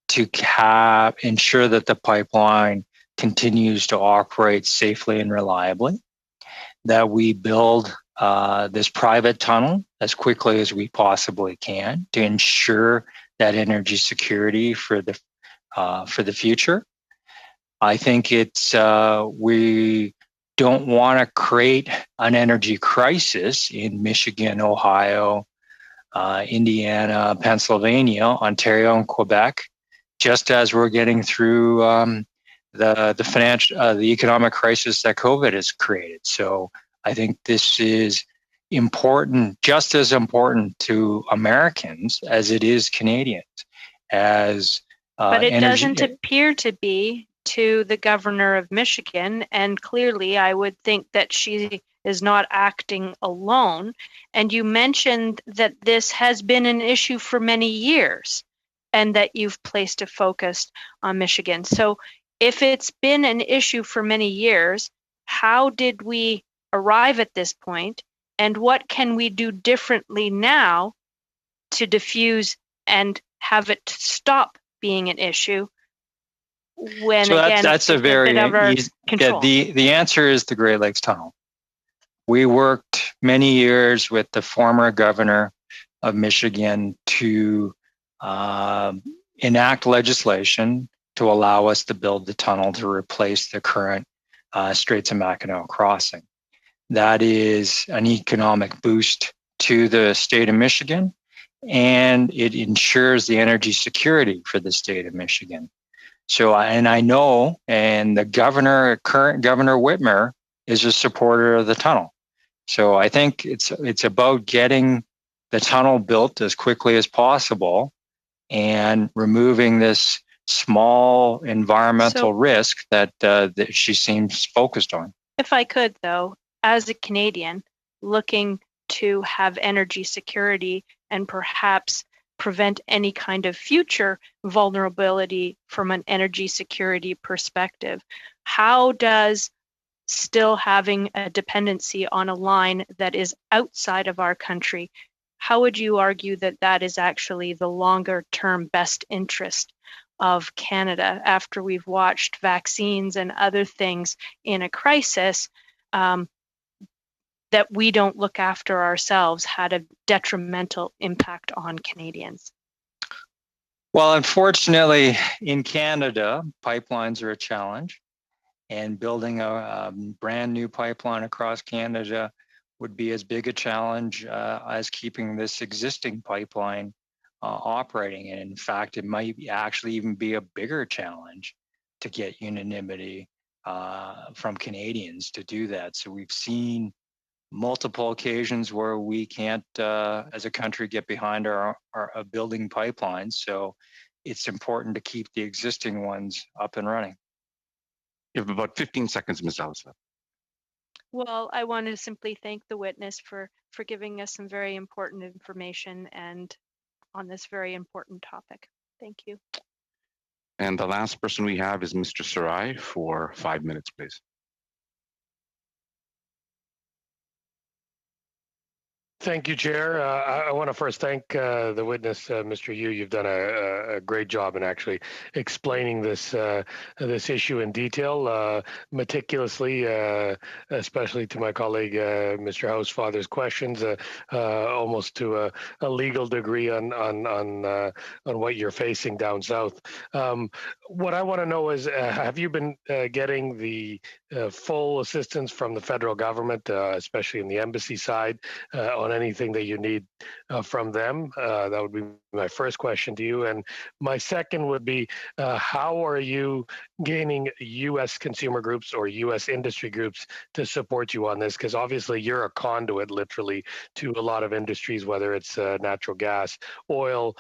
to ensure that the pipeline continues to operate safely and reliably, that we build this private tunnel as quickly as we possibly can to ensure that energy security for the future. I think we don't want to create an energy crisis in Michigan, Ohio, Indiana, Pennsylvania, Ontario, and Quebec, just as we're getting through the economic crisis that COVID has created. So I think this is important, just as important to Americans as it is Canadians. But it doesn't appear to be to the governor of Michigan, and clearly I would think that she is not acting alone. And you mentioned that this has been an issue for many years and that you've placed a focus on Michigan. So if it's been an issue for many years, how did we arrive at this point? And what can we do differently now to diffuse and have it stop being an issue when, So again, that's it's a very bit of our easy, control? the answer is the Great Lakes Tunnel. We worked many years with the former governor of Michigan to enact legislation to allow us to build the tunnel to replace the current Straits of Mackinac crossing. That is an economic boost to the state of Michigan, and it ensures the energy security for the state of Michigan. So, I know, and the current Governor Whitmer, is a supporter of the tunnel. So I think it's about getting the tunnel built as quickly as possible and removing this small environmental risk that she seems focused on. If I could, though, as a Canadian looking to have energy security and perhaps prevent any kind of future vulnerability from an energy security perspective, how does still having a dependency on a line that is outside of our country, how would you argue that that is actually the longer term best interest of Canada after we've watched vaccines and other things in a crisis that we don't look after ourselves had a detrimental impact on Canadians? Well, unfortunately, in Canada, pipelines are a challenge, and building a brand new pipeline across Canada would be as big a challenge as keeping this existing pipeline operating. And in fact, it might actually even be a bigger challenge to get unanimity from Canadians to do that. So we've seen multiple occasions where we can't, as a country, get behind our building pipelines. So it's important to keep the existing ones up and running. You have about 15 seconds, Ms. Ellison. Well, I want to simply thank the witness for giving us some very important information and on this very important topic. Thank you. And the last person we have is Mr. Sarai for 5 minutes, please. Thank you, Chair. I want to first thank the witness, Mr. Yu. You've done a great job in actually explaining this this issue in detail, meticulously, especially to my colleague, Mr. Housefather's questions, almost to a legal degree on what you're facing down south. What I want to know is, have you been getting the full assistance from the federal government, especially in the embassy side, on anything that you need from them? That would be my first question to you. And my second would be, how are you gaining U.S. consumer groups or U.S. industry groups to support you on this? Because obviously you're a conduit, literally, to a lot of industries, whether it's natural gas, oil,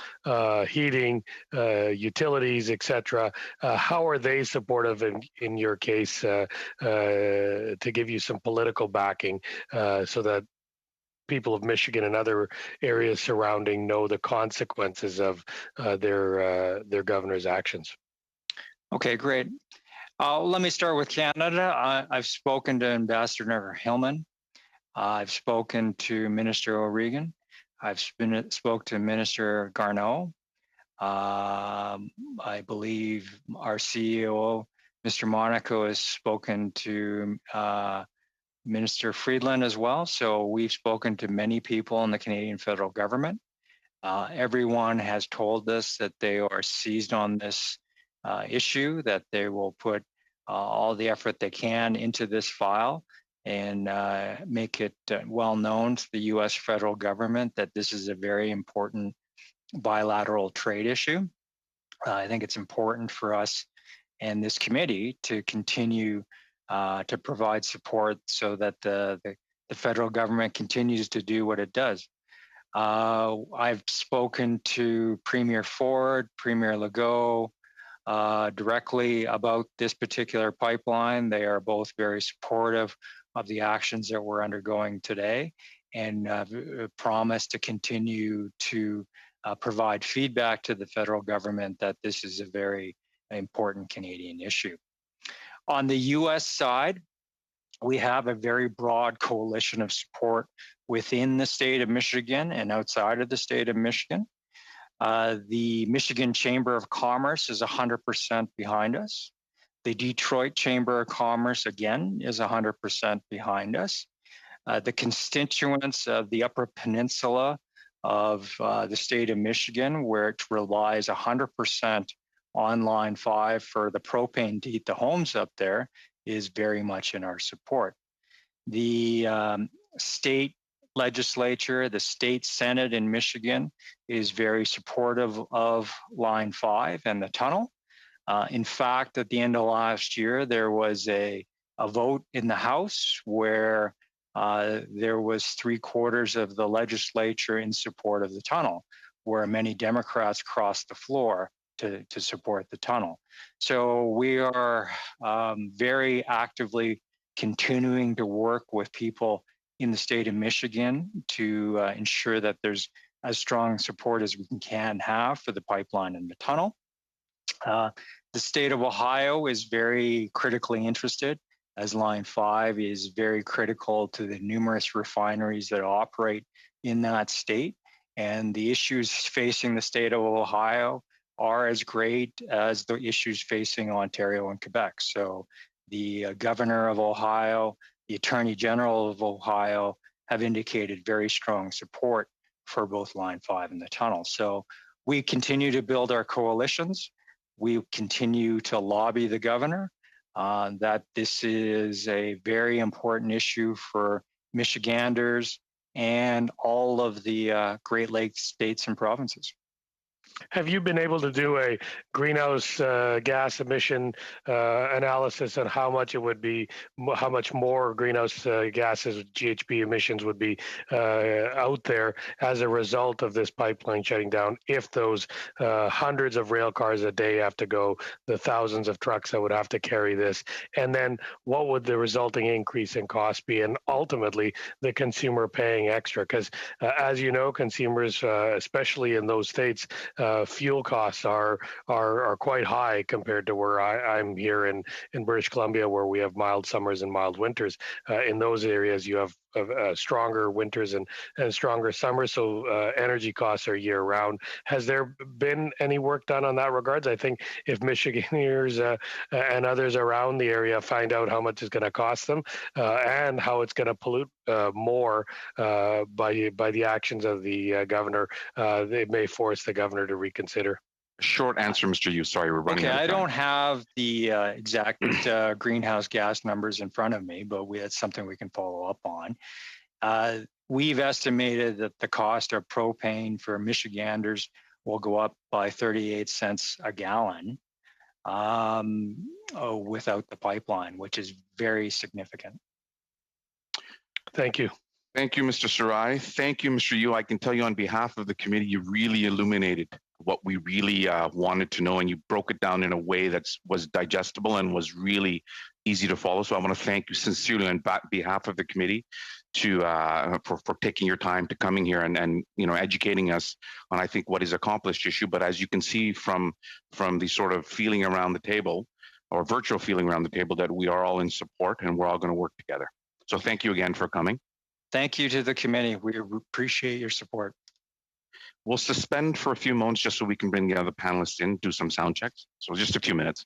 heating, utilities, etc. How are they supportive in your case to give you some political backing so that people of Michigan and other areas surrounding know the consequences of their governor's actions? Okay, great. Let me start with Canada. I've spoken to Ambassador Hillman. I've spoken to Minister O'Regan. I've spoke to Minister Garneau. I believe our CEO, Mr. Monaco, has spoken to Minister Friedland as well. So we've spoken to many people in the Canadian federal government. Everyone has told us that they are seized on this issue, that they will put all the effort they can into this file and make it well known to the U.S. federal government that this is a very important bilateral trade issue. I think it's important for us and this committee to continue to provide support so that the federal government continues to do what it does. I've spoken to Premier Ford, Premier Legault, directly about this particular pipeline. They are both very supportive of the actions that we're undergoing today and promise to continue to provide feedback to the federal government that this is a very important Canadian issue. On the US side, we have a very broad coalition of support within the state of Michigan and outside of the state of Michigan. The Michigan Chamber of Commerce is 100% behind us. The Detroit Chamber of Commerce, again, is 100% behind us. The constituents of the Upper Peninsula of the state of Michigan, where it relies 100% on Line 5 for the propane to heat the homes up there, is very much in our support. The state legislature, the state Senate in Michigan is very supportive of Line 5 and the tunnel. In fact, at the end of last year, there was a vote in the House where there was 3/4 of the legislature in support of the tunnel, where many Democrats crossed the floor to support the tunnel. So we are very actively continuing to work with people in the state of Michigan to ensure that there's as strong support as we can have for the pipeline and the tunnel. The state of Ohio is very critically interested, as Line 5 is very critical to the numerous refineries that operate in that state. And the issues facing the state of Ohio are as great as the issues facing Ontario and Quebec. So the governor of Ohio, the attorney general of Ohio have indicated very strong support for both Line 5 and the tunnel. So we continue to build our coalitions. We continue to lobby the governor that this is a very important issue for Michiganders and all of the Great Lakes states and provinces. Have you been able to do a greenhouse gas emission analysis on how much it would be, how much more greenhouse gases, GHG emissions would be out there as a result of this pipeline shutting down if those hundreds of rail cars a day have to go, the thousands of trucks that would have to carry this, and then what would the resulting increase in cost be, and ultimately the consumer paying extra? Because as you know, consumers, especially in those states, fuel costs are quite high compared to where I'm here in British Columbia, where we have mild summers and mild winters. In those areas, you have stronger winters and stronger summers, so energy costs are year round. Has there been any work done on that regards? I think if Michiganders and others around the area find out how much it's going to cost them and how it's going to pollute more by the actions of the governor, they may force the governor to reconsider. Short answer, Mr. Yu. Sorry, we're running out of time. I don't have the exact greenhouse gas numbers in front of me, but that's something we can follow up on. We've estimated that the cost of propane for Michiganders will go up by 38 cents a gallon without the pipeline, which is very significant. Thank you. Thank you, Mr. Sarai. Thank you, Mr. Yu. I can tell you on behalf of the committee, you really illuminated what we really wanted to know, and you broke it down in a way that was digestible and was really easy to follow. So I want to thank you sincerely on behalf of the committee for taking your time to coming here and educating us on, I think, what is accomplished issue. But as you can see from the sort of feeling around the table, or virtual feeling around the table, that we are all in support and we're all going to work together. So thank you again for coming. Thank you to the committee. We appreciate your support. We'll suspend for a few moments just so we can bring the other panelists in, do some sound checks. So just a few minutes.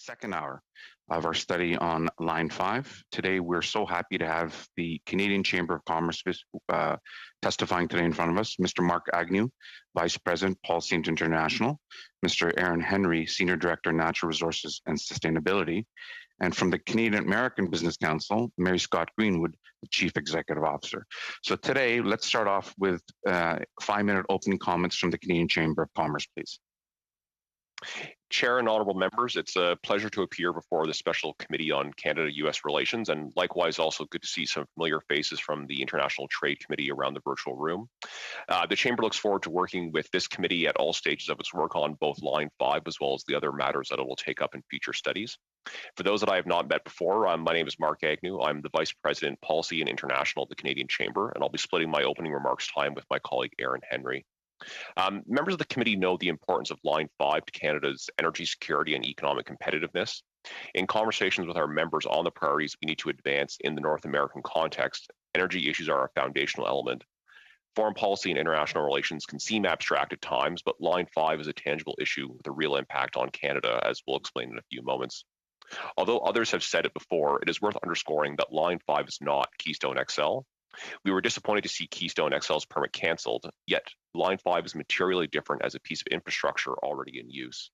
second hour of our study on Line 5. Today, we're so happy to have the Canadian Chamber of Commerce testifying today in front of us, Mr. Mark Agnew, Vice President, Policy and International, Mr. Aaron Henry, Senior Director, Natural Resources and Sustainability, and from the Canadian American Business Council, Mary Scott Greenwood, the Chief Executive Officer. So today, let's start off with 5-minute opening comments from the Canadian Chamber of Commerce, please. Chair and honorable members, it's a pleasure to appear before the Special Committee on Canada-U.S. Relations, and likewise also good to see some familiar faces from the International Trade Committee around the virtual room. The Chamber looks forward to working with this committee at all stages of its work on both Line 5 as well as the other matters that it will take up in future studies. For those that I have not met before, my name is Mark Agnew. I'm the Vice President, Policy and International at the Canadian Chamber, and I'll be splitting my opening remarks time with my colleague Aaron Henry. Members of the committee know the importance of Line 5 to Canada's energy security and economic competitiveness. In conversations with our members on the priorities we need to advance in the North American context, energy issues are a foundational element. Foreign policy and international relations can seem abstract at times, but Line 5 is a tangible issue with a real impact on Canada, as we'll explain in a few moments. Although others have said it before, it is worth underscoring that Line 5 is not Keystone XL. We were disappointed to see Keystone XL's permit canceled, yet Line 5 is materially different as a piece of infrastructure already in use.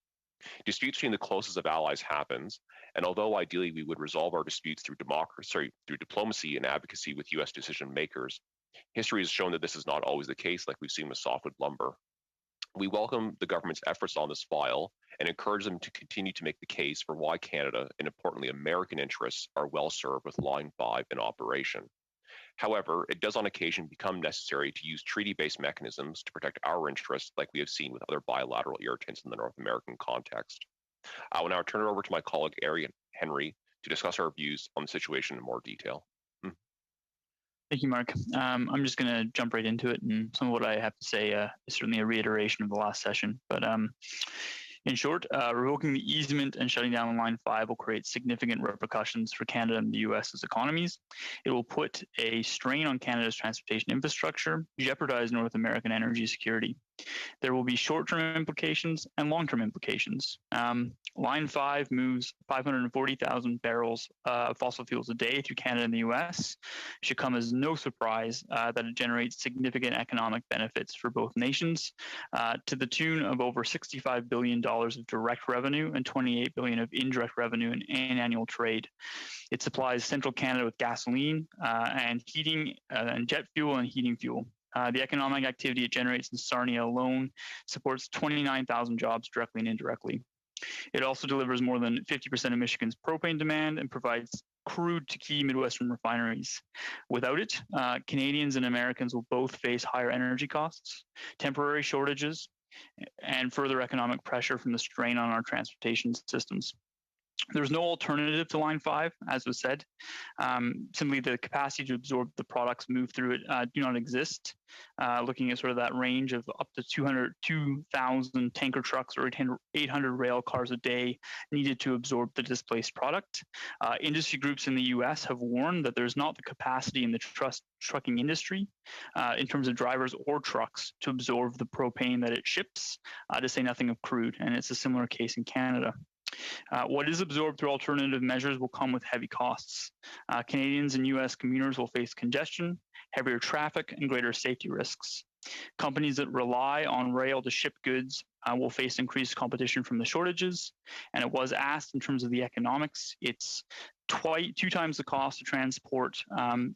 Disputes between the closest of allies happens, and although ideally we would resolve our disputes through diplomacy and advocacy with U.S. decision makers, history has shown that this is not always the case, like we've seen with softwood lumber. We welcome the government's efforts on this file and encourage them to continue to make the case for why Canada, and importantly American interests, are well served with Line 5 in operation. However, it does on occasion become necessary to use treaty-based mechanisms to protect our interests, like we have seen with other bilateral irritants in the North American context. I will now turn it over to my colleague Aaron Henry to discuss our views on the situation in more detail. Thank you, Mark. I'm just going to jump right into it, and some of what I have to say is certainly a reiteration of the last session. But in short, revoking the easement and shutting down Line 5 will create significant repercussions for Canada and the U.S.'s economies. It will put a strain on Canada's transportation infrastructure, jeopardize North American energy security. There will be short-term implications and long-term implications. Line 5 moves 540,000 barrels of fossil fuels a day through Canada and the U.S. It should come as no surprise that it generates significant economic benefits for both nations, to the tune of over $65 billion of direct revenue and $28 billion of indirect revenue in annual trade. It supplies central Canada with gasoline and heating and jet fuel and heating fuel. The economic activity it generates in Sarnia alone supports 29,000 jobs directly and indirectly. It also delivers more than 50% of Michigan's propane demand and provides crude to key Midwestern refineries. Without it, Canadians and Americans will both face higher energy costs, temporary shortages, and further economic pressure from the strain on our transportation systems. There's no alternative to Line 5, as was said. Simply the capacity to absorb the products moved through it do not exist. Looking at sort of that range of up to 2,000 tanker trucks or 800 rail cars a day needed to absorb the displaced product. Industry groups in the U.S. have warned that there's not the capacity in the trucking industry in terms of drivers or trucks to absorb the propane that it ships, to say nothing of crude, and it's a similar case in Canada. What is absorbed through alternative measures will come with heavy costs. Canadians and U.S. commuters will face congestion, heavier traffic, and greater safety risks. Companies that rely on rail to ship goods will face increased competition from the shortages. And it was asked in terms of the economics, it's 2 times the cost to transport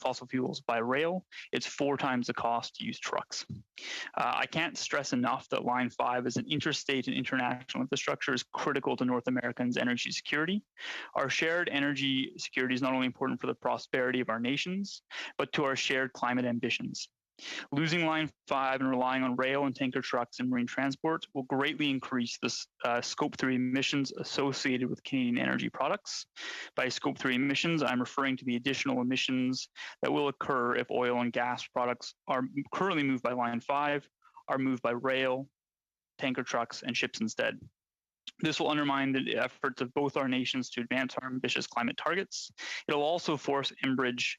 fossil fuels by rail. It's 4 times the cost to use trucks. I can't stress enough that Line 5 as an interstate and international infrastructure is critical to North Americans' energy security. Our shared energy security is not only important for the prosperity of our nations, but to our shared climate ambitions. Losing Line 5 and relying on rail and tanker trucks and marine transport will greatly increase the Scope 3 emissions associated with Canadian energy products. By Scope 3 emissions, I'm referring to the additional emissions that will occur if oil and gas products are currently moved by Line 5 are moved by rail, tanker trucks, and ships instead. This will undermine the efforts of both our nations to advance our ambitious climate targets. It will also force Enbridge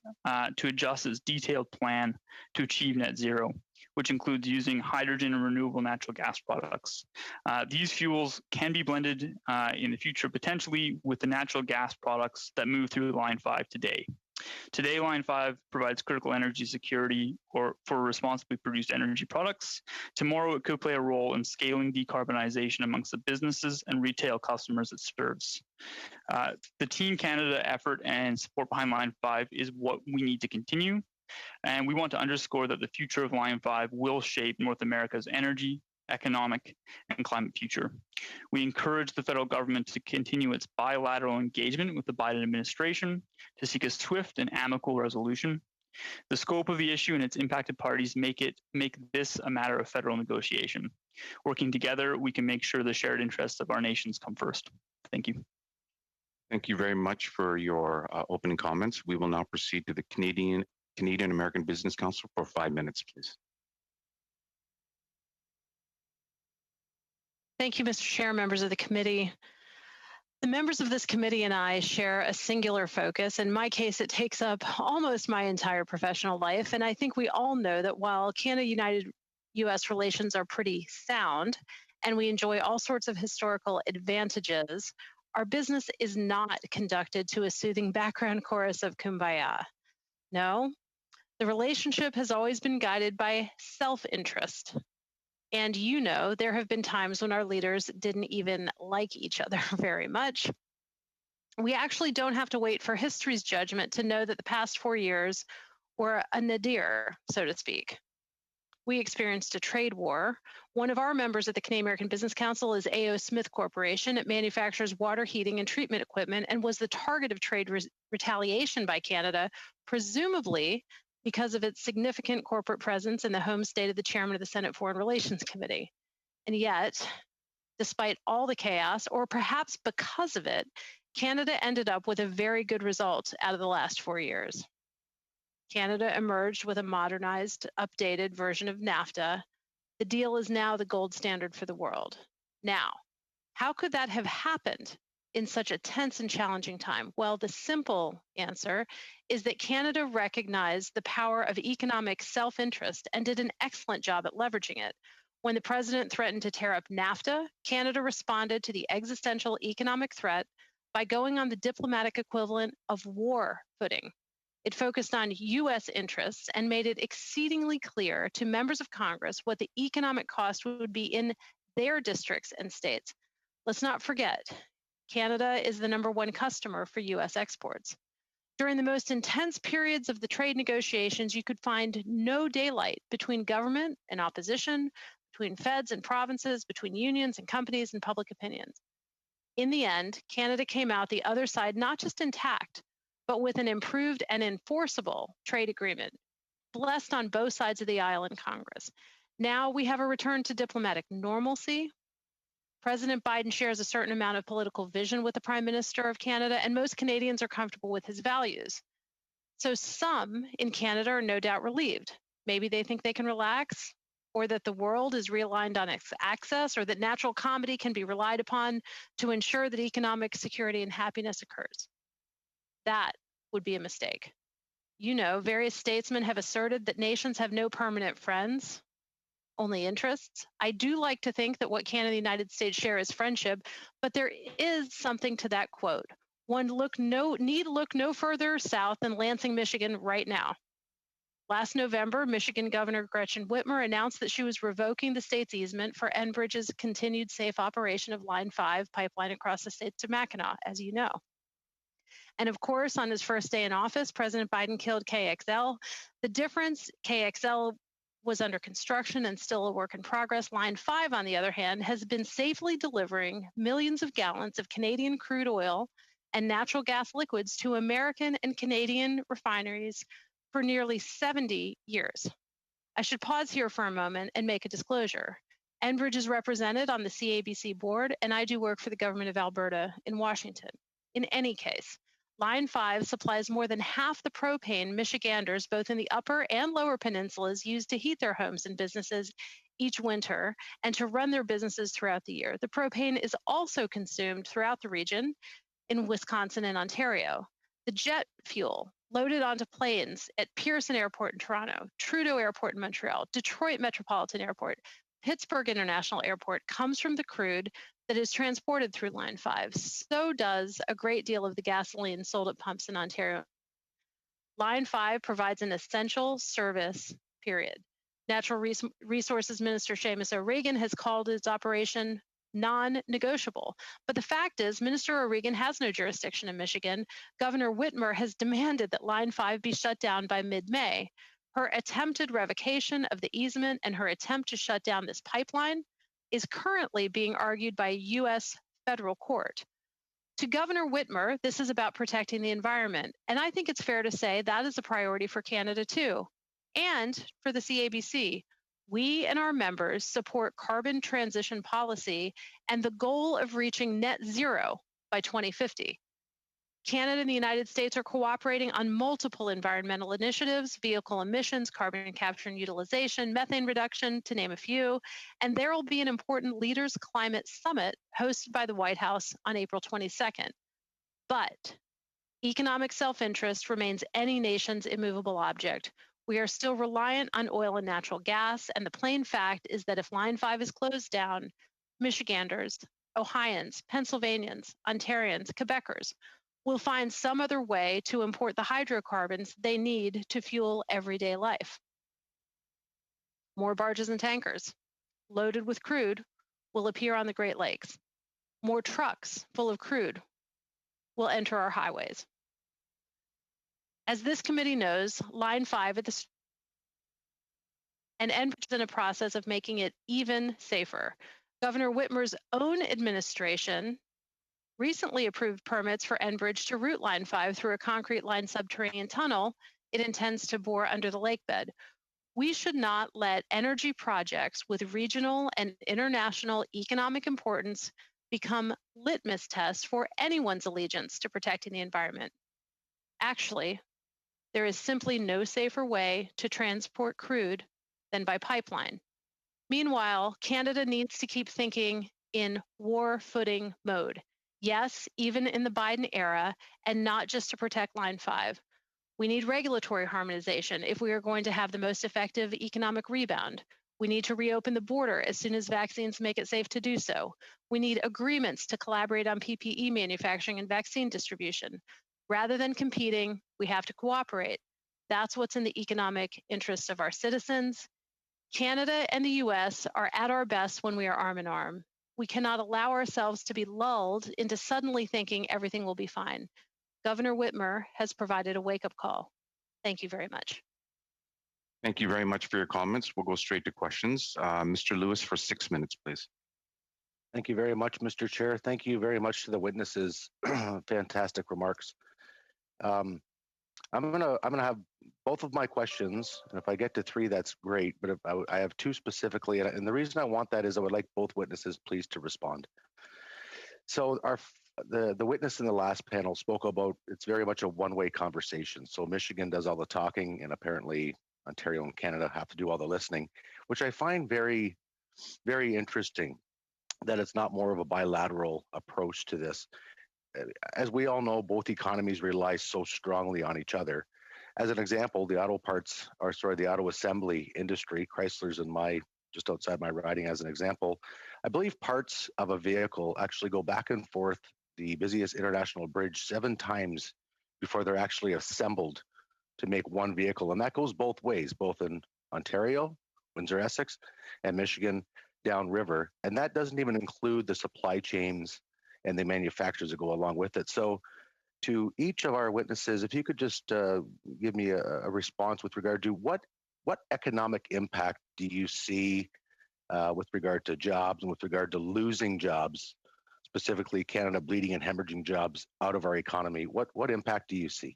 to adjust its detailed plan to achieve net zero. which includes using hydrogen and renewable natural gas products. These fuels can be blended in the future potentially with the natural gas products that move through Line 5 today. Today, Line 5 provides critical energy security for responsibly produced energy products. Tomorrow, it could play a role in scaling decarbonization amongst the businesses and retail customers it serves. The Team Canada effort and support behind Line 5 is what we need to continue. And we want to underscore that the future of Line 5 will shape North America's energy, economic, and climate future. We encourage the federal government to continue its bilateral engagement with the Biden administration to seek a swift and amicable resolution. The scope of the issue and its impacted parties make this a matter of federal negotiation. Working together, we can make sure the shared interests of our nations come first. Thank you. Thank you very much for your opening comments. We will now proceed to the Canadian American Business Council for 5 minutes, please. Thank you, Mr. Chair, members of the committee. The members of this committee and I share a singular focus. In my case, it takes up almost my entire professional life. And I think we all know that while Canada-U.S. relations are pretty sound and we enjoy all sorts of historical advantages, our business is not conducted to a soothing background chorus of kumbaya. No, the relationship has always been guided by self-interest. And there have been times when our leaders didn't even like each other very much. We actually don't have to wait for history's judgment to know that the past 4 years were a nadir, so to speak. We experienced a trade war. One of our members at the Canadian American Business Council is A.O. Smith Corporation. It manufactures water heating and treatment equipment and was the target of trade retaliation by Canada, presumably because of its significant corporate presence in the home state of the chairman of the Senate Foreign Relations Committee. And yet, despite all the chaos, or perhaps because of it, Canada ended up with a very good result out of the last 4 years. Canada emerged with a modernized, updated version of NAFTA. The deal is now the gold standard for the world. Now, how could that have happened in such a tense and challenging time? Well, the simple answer is that Canada recognized the power of economic self-interest and did an excellent job at leveraging it. When the president threatened to tear up NAFTA, Canada responded to the existential economic threat by going on the diplomatic equivalent of war footing. It focused on U.S. interests and made it exceedingly clear to members of Congress what the economic cost would be in their districts and states. Let's not forget, Canada is the #1 customer for U.S. exports. During the most intense periods of the trade negotiations, you could find no daylight between government and opposition, between feds and provinces, between unions and companies and public opinions. In the end, Canada came out the other side not just intact, but with an improved and enforceable trade agreement, blessed on both sides of the aisle in Congress. Now we have a return to diplomatic normalcy. President Biden shares a certain amount of political vision with the Prime Minister of Canada, and most Canadians are comfortable with his values. So some in Canada are no doubt relieved. Maybe they think they can relax, or that the world is realigned on its axis, or that natural comedy can be relied upon to ensure that economic security and happiness occurs. That would be a mistake. Various statesmen have asserted that nations have no permanent friends, only interests. I do like to think that what Canada and the United States share is friendship, but there is something to that quote. One need look no further south than Lansing, Michigan right now. Last November, Michigan Governor Gretchen Whitmer announced that she was revoking the state's easement for Enbridge's continued safe operation of Line 5 pipeline across the state to Mackinac, as you know. And of course, on his first day in office, President Biden killed KXL. The difference, KXL was under construction and still a work in progress. Line 5, on the other hand, has been safely delivering millions of gallons of Canadian crude oil and natural gas liquids to American and Canadian refineries for nearly 70 years. I should pause here for a moment and make a disclosure. Enbridge is represented on the CABC board, and I do work for the government of Alberta in Washington. In any case, Line 5 supplies more than half the propane Michiganders, both in the upper and lower peninsulas, use to heat their homes and businesses each winter and to run their businesses throughout the year. The propane is also consumed throughout the region in Wisconsin and Ontario. The jet fuel loaded onto planes at Pearson Airport in Toronto, Trudeau Airport in Montreal, Detroit Metropolitan Airport, Pittsburgh International Airport comes from the crude that is transported through Line 5. So does a great deal of the gasoline sold at pumps in Ontario. Line 5 provides an essential service, period. Natural Resources Minister Seamus O'Regan has called its operation non-negotiable. But the fact is, Minister O'Regan has no jurisdiction in Michigan. Governor Whitmer has demanded that Line 5 be shut down by mid-May. Her attempted revocation of the easement and her attempt to shut down this pipeline is currently being argued by a U.S. federal court. To Governor Whitmer, this is about protecting the environment. And I think it's fair to say that is a priority for Canada too, and for the CABC. We and our members support carbon transition policy and the goal of reaching net zero by 2050. Canada and the United States are cooperating on multiple environmental initiatives, vehicle emissions, carbon capture and utilization, methane reduction, to name a few. And there will be an important Leaders Climate Summit hosted by the White House on April 22nd. But economic self-interest remains any nation's immovable object. We are still reliant on oil and natural gas, and the plain fact is that if Line 5 is closed down, Michiganders, Ohioans, Pennsylvanians, Ontarians, Quebecers will find some other way to import the hydrocarbons they need to fuel everyday life. More barges and tankers loaded with crude will appear on the Great Lakes. More trucks full of crude will enter our highways. As this committee knows, Line 5 and Enbridge is in a process of making it even safer. Governor Whitmer's own administration recently approved permits for Enbridge to route Line 5 through a concrete line subterranean tunnel it intends to bore under the lake bed. We should not let energy projects with regional and international economic importance become litmus tests for anyone's allegiance to protecting the environment. Actually, there is simply no safer way to transport crude than by pipeline. Meanwhile, Canada needs to keep thinking in war footing mode. Yes, even in the Biden era, and not just to protect Line 5. We need regulatory harmonization if we are going to have the most effective economic rebound. We need to reopen the border as soon as vaccines make it safe to do so. We need agreements to collaborate on PPE manufacturing and vaccine distribution. Rather than competing, we have to cooperate. That's what's in the economic interests of our citizens. Canada and the US are at our best when we are arm in arm. We cannot allow ourselves to be lulled into suddenly thinking everything will be fine. Governor Whitmer has provided a wake-up call. Thank you very much. Thank you very much for your comments. We'll go straight to questions. Mr. Lewis, for 6 minutes, please. Thank you very much, Mr. Chair. Thank you very much to the witnesses. Fantastic remarks. I'm gonna have both of my questions, and if I get to 3, that's great. But if I have 2 specifically, and the reason I want that is I would like both witnesses, please, to respond. So the witness in the last panel spoke about it's very much a one-way conversation. So Michigan does all the talking, and apparently Ontario and Canada have to do all the listening, which I find very, very interesting. That it's not more of a bilateral approach to this. As we all know, both economies rely so strongly on each other. As an example, the auto assembly industry, Chrysler's just outside my riding as an example, I believe parts of a vehicle actually go back and forth the busiest international bridge 7 times before they're actually assembled to make one vehicle. And that goes both ways, both in Ontario, Windsor, Essex, and Michigan downriver. And that doesn't even include the supply chains and the manufacturers that go along with it. So to each of our witnesses, if you could just give me a response with regard to what economic impact do you see with regard to jobs and with regard to losing jobs, specifically Canada bleeding and hemorrhaging jobs out of our economy? What impact do you see?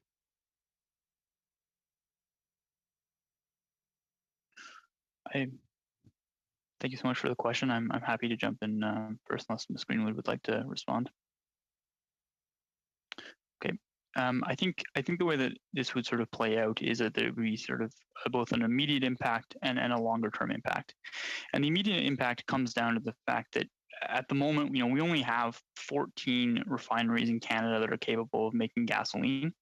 Thank you so much for the question. I'm happy to jump in first, unless Ms. Greenwood would like to respond. Okay. I think the way that this would sort of play out is that there would be sort of both an immediate impact and a longer term impact. And the immediate impact comes down to the fact that at the moment, we only have 14 refineries in Canada that are capable of making gasoline.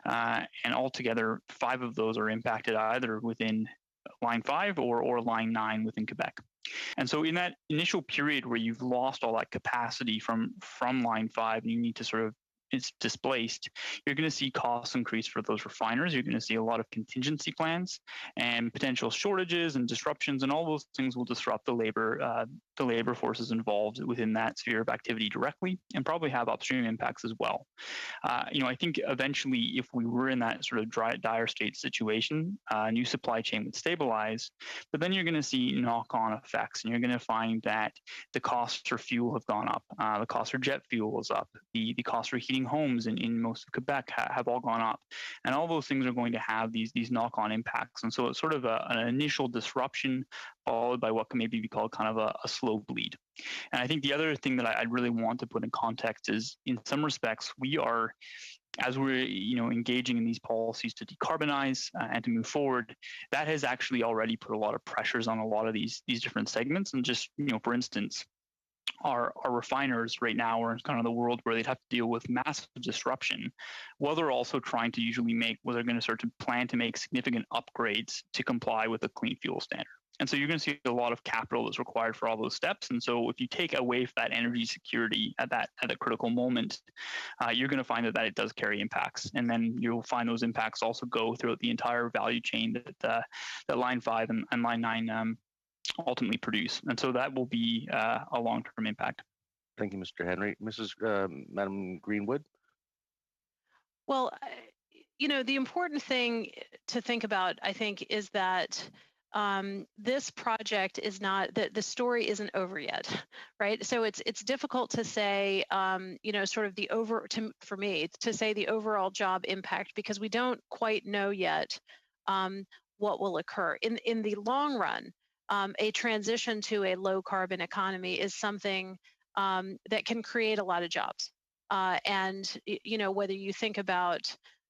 And altogether, 5 of those are impacted either within Line 5 or Line 9 within Quebec. And so in that initial period where you've lost all that capacity from Line 5, you need to sort of it's displaced, you're going to see costs increase for those refiners. You're going to see a lot of contingency plans and potential shortages and disruptions, and all those things will disrupt the labor forces involved within that sphere of activity directly, and probably have upstream impacts as well. I think eventually, if we were in that sort of dire state situation, a new supply chain would stabilize, but then you're going to see knock-on effects, and you're going to find that the costs for fuel have gone up, the cost for jet fuel is up, the cost for heating homes in most of Quebec have all gone up, and all those things are going to have these knock-on impacts. And so it's sort of an initial disruption followed by what can maybe be called kind of a slow bleed. And I think the other thing that I really want to put in context is, in some respects, we are, as we're engaging in these policies to decarbonize and to move forward, that has actually already put a lot of pressures on a lot of these different segments. And just for instance, our refiners right now are in kind of the world where they'd have to deal with massive disruption, while they're also trying to they're going to start to plan to make significant upgrades to comply with the clean fuel standard. And so you're going to see a lot of capital that's required for all those steps. And so if you take away that energy security at a critical moment, you're going to find that it does carry impacts. And then you'll find those impacts also go throughout the entire value chain that Line 5 and Line 9 ultimately produce. And so that will be a long-term impact. Thank you, Mr. Henry. Madam Greenwood? Well, the important thing to think about, I think, is that this project is not, the story isn't over yet, right? So it's difficult to say, sort of for me, to say the overall job impact, because we don't quite know yet what will occur. In the long run, a transition to a low carbon economy is something that can create a lot of jobs. And whether you think about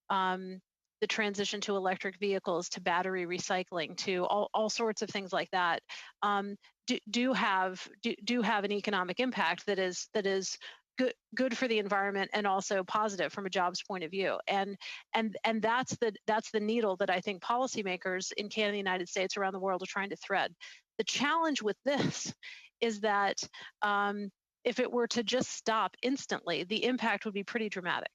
the transition to electric vehicles, to battery recycling, to all sorts of things like that, do have an economic impact that is good for the environment and also positive from a jobs point of view. And that's the needle that I think policymakers in Canada, the United States, around the world are trying to thread. The challenge with this is that if it were to just stop instantly, the impact would be pretty dramatic.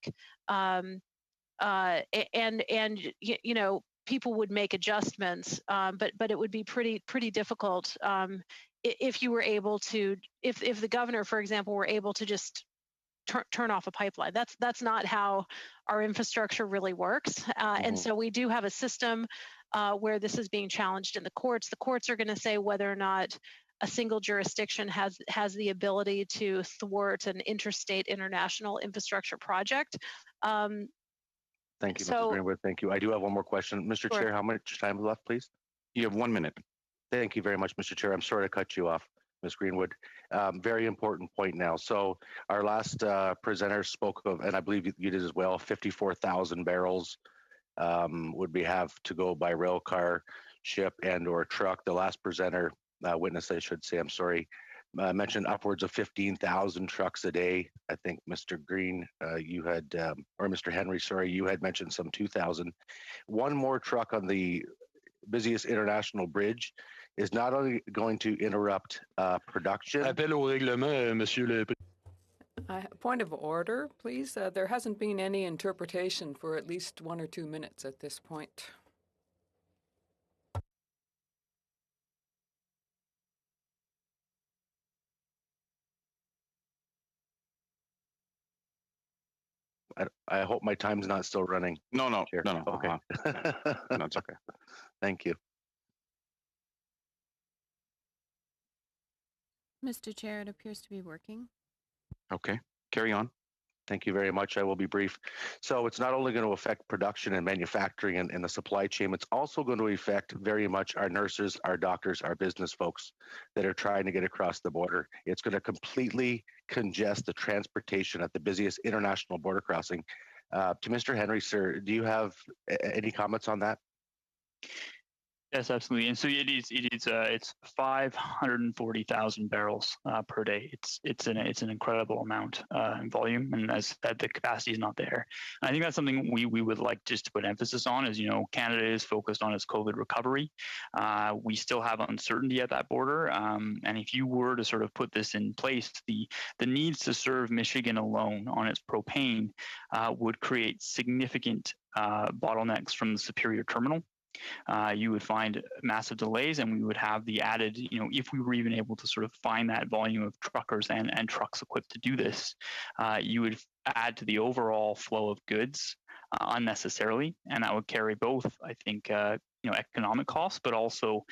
People would make adjustments, but it would be pretty difficult if you were able to, if the governor, for example, were able to just turn off a pipeline. That's not how our infrastructure really works. And so we do have a system where this is being challenged in the courts. The courts are going to say whether or not a single jurisdiction has the ability to thwart an interstate international infrastructure project. Thank you, Mrs. Greenwood. Thank you. I do have one more question. Mr. Chair, how much time is left, please? You have 1 minute. Thank you very much, Mr. Chair. I'm sorry to cut you off, Ms. Greenwood. Very important point now. So our last presenter spoke of, and I believe you did as well, 54,000 barrels would have to go by rail car, ship, and or truck. The last presenter, witness, I should say, I'm sorry, mentioned upwards of 15,000 trucks a day. I think Mr. Green, you had, or Mr. Henry, sorry, you had mentioned some 2,000. One more truck on the busiest international bridge is not only going to interrupt production. Appel au règlement, Monsieur le Point of order, please. There hasn't been any interpretation for at least 1 or 2 minutes at this point. I hope my time's not still running. No. Okay. No, it's okay. Thank you. Mr. Chair, it appears to be working. Okay, carry on. Thank you very much. I will be brief. So it's not only going to affect production and manufacturing and the supply chain, it's also going to affect very much our nurses, our doctors, our business folks that are trying to get across the border. It's going to completely congest the transportation at the busiest international border crossing. To Mr. Henry, sir, do you have any comments on that? Yes, absolutely. And so it's 540,000 barrels per day. It's an incredible amount in volume, and as that the capacity is not there. And I think that's something we would like just to put emphasis on. Is Canada is focused on its COVID recovery. We still have uncertainty at that border, and if you were to sort of put this in place, the needs to serve Michigan alone on its propane would create significant bottlenecks from the Superior terminal. You would find massive delays, and we would have the added, if we were even able to sort of find that volume of truckers and trucks equipped to do this, you would add to the overall flow of goods unnecessarily, and that would carry both, I think, economic costs, but also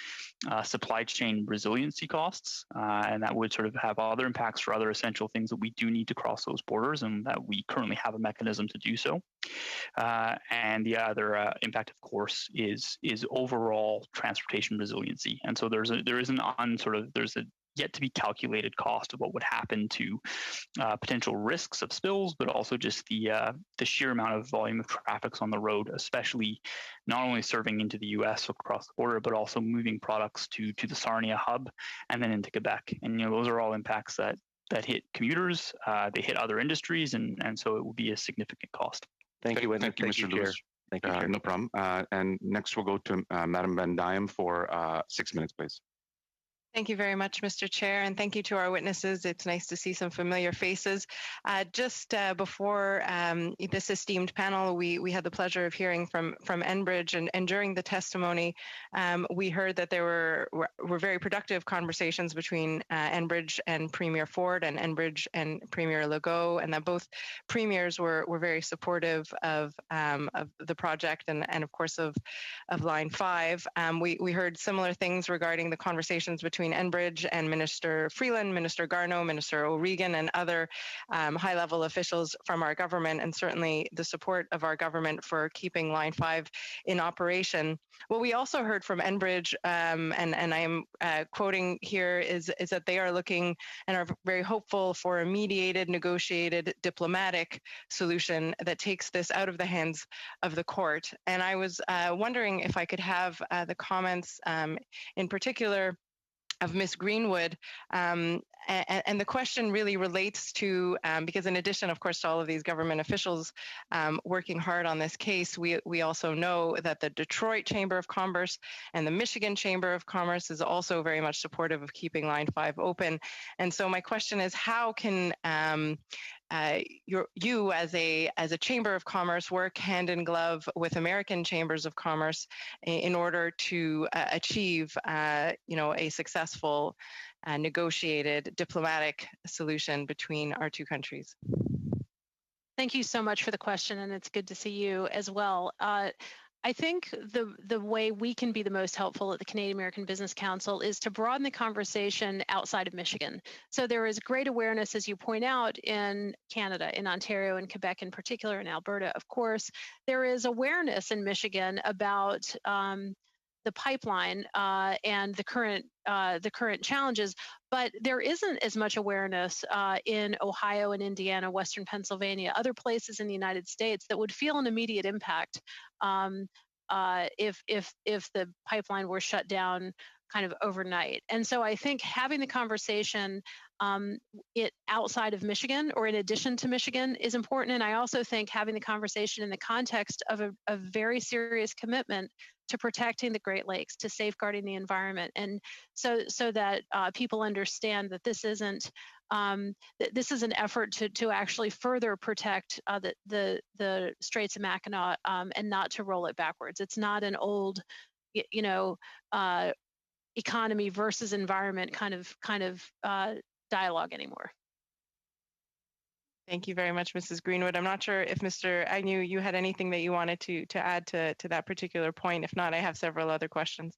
supply chain resiliency costs, and that would sort of have other impacts for other essential things that we do need to cross those borders, and that we currently have a mechanism to do so. And the other impact, of course, is overall transportation resiliency. And so there's a yet to be calculated cost of what would happen to potential risks of spills, but also just the sheer amount of volume of traffic on the road, especially not only serving into the U.S. across the border, but also moving products to the Sarnia hub and then into Quebec. And those are all impacts that hit commuters, they hit other industries, and so it will be a significant cost. Thank you, Thank you, Mr. Lewis. Thank you, Chair. No problem. And next we'll go to Madam Van Diem for 6 minutes, please. Thank you very much, Mr. Chair, and thank you to our witnesses. It's nice to see some familiar faces. Just before this esteemed panel, we had the pleasure of hearing from Enbridge, and during the testimony, we heard that there were very productive conversations between Enbridge and Premier Ford and Enbridge and Premier Legault, and that both premiers were very supportive of the project and of course of Line 5. We heard similar things regarding the conversations between Enbridge and Minister Freeland, Minister Garneau, Minister O'Regan, and other high-level officials from our government, and certainly the support of our government for keeping Line 5 in operation. What we also heard from Enbridge, and I am quoting here, is that they are looking and are very hopeful for a mediated, negotiated, diplomatic solution that takes this out of the hands of the court. And I was wondering if I could have the comments in particular of Ms. Greenwood, and the question really relates to, because in addition, of course, to all of these government officials working hard on this case, we also know that the Detroit Chamber of Commerce and the Michigan Chamber of Commerce is also very much supportive of keeping Line 5 open. And so my question is, how can you as a Chamber of Commerce work hand in glove with American chambers of commerce in order to achieve a successful negotiated diplomatic solution between our two countries? Thank you so much for the question, and it's good to see you as well. I think the way we can be the most helpful at the Canadian American Business Council is to broaden the conversation outside of Michigan. So there is great awareness, as you point out, in Canada, in Ontario, and Quebec in particular, in Alberta, of course. There is awareness in Michigan about the pipeline and the current challenges, but there isn't as much awareness in Ohio and Indiana, Western Pennsylvania, other places in the United States that would feel an immediate impact if the pipeline were shut down kind of overnight. And so I think having the conversation outside of Michigan or in addition to Michigan is important. And I also think having the conversation in the context of a very serious commitment to protecting the Great Lakes, to safeguarding the environment, and so that people understand that this isn't this is an effort to actually further protect the Straits of Mackinac and not to roll it backwards. It's not an old, economy versus environment kind of dialogue anymore. Thank you very much, Mrs. Greenwood. I'm not sure if Mr. Agnew, you had anything that you wanted to add to that particular point. If not, I have several other questions.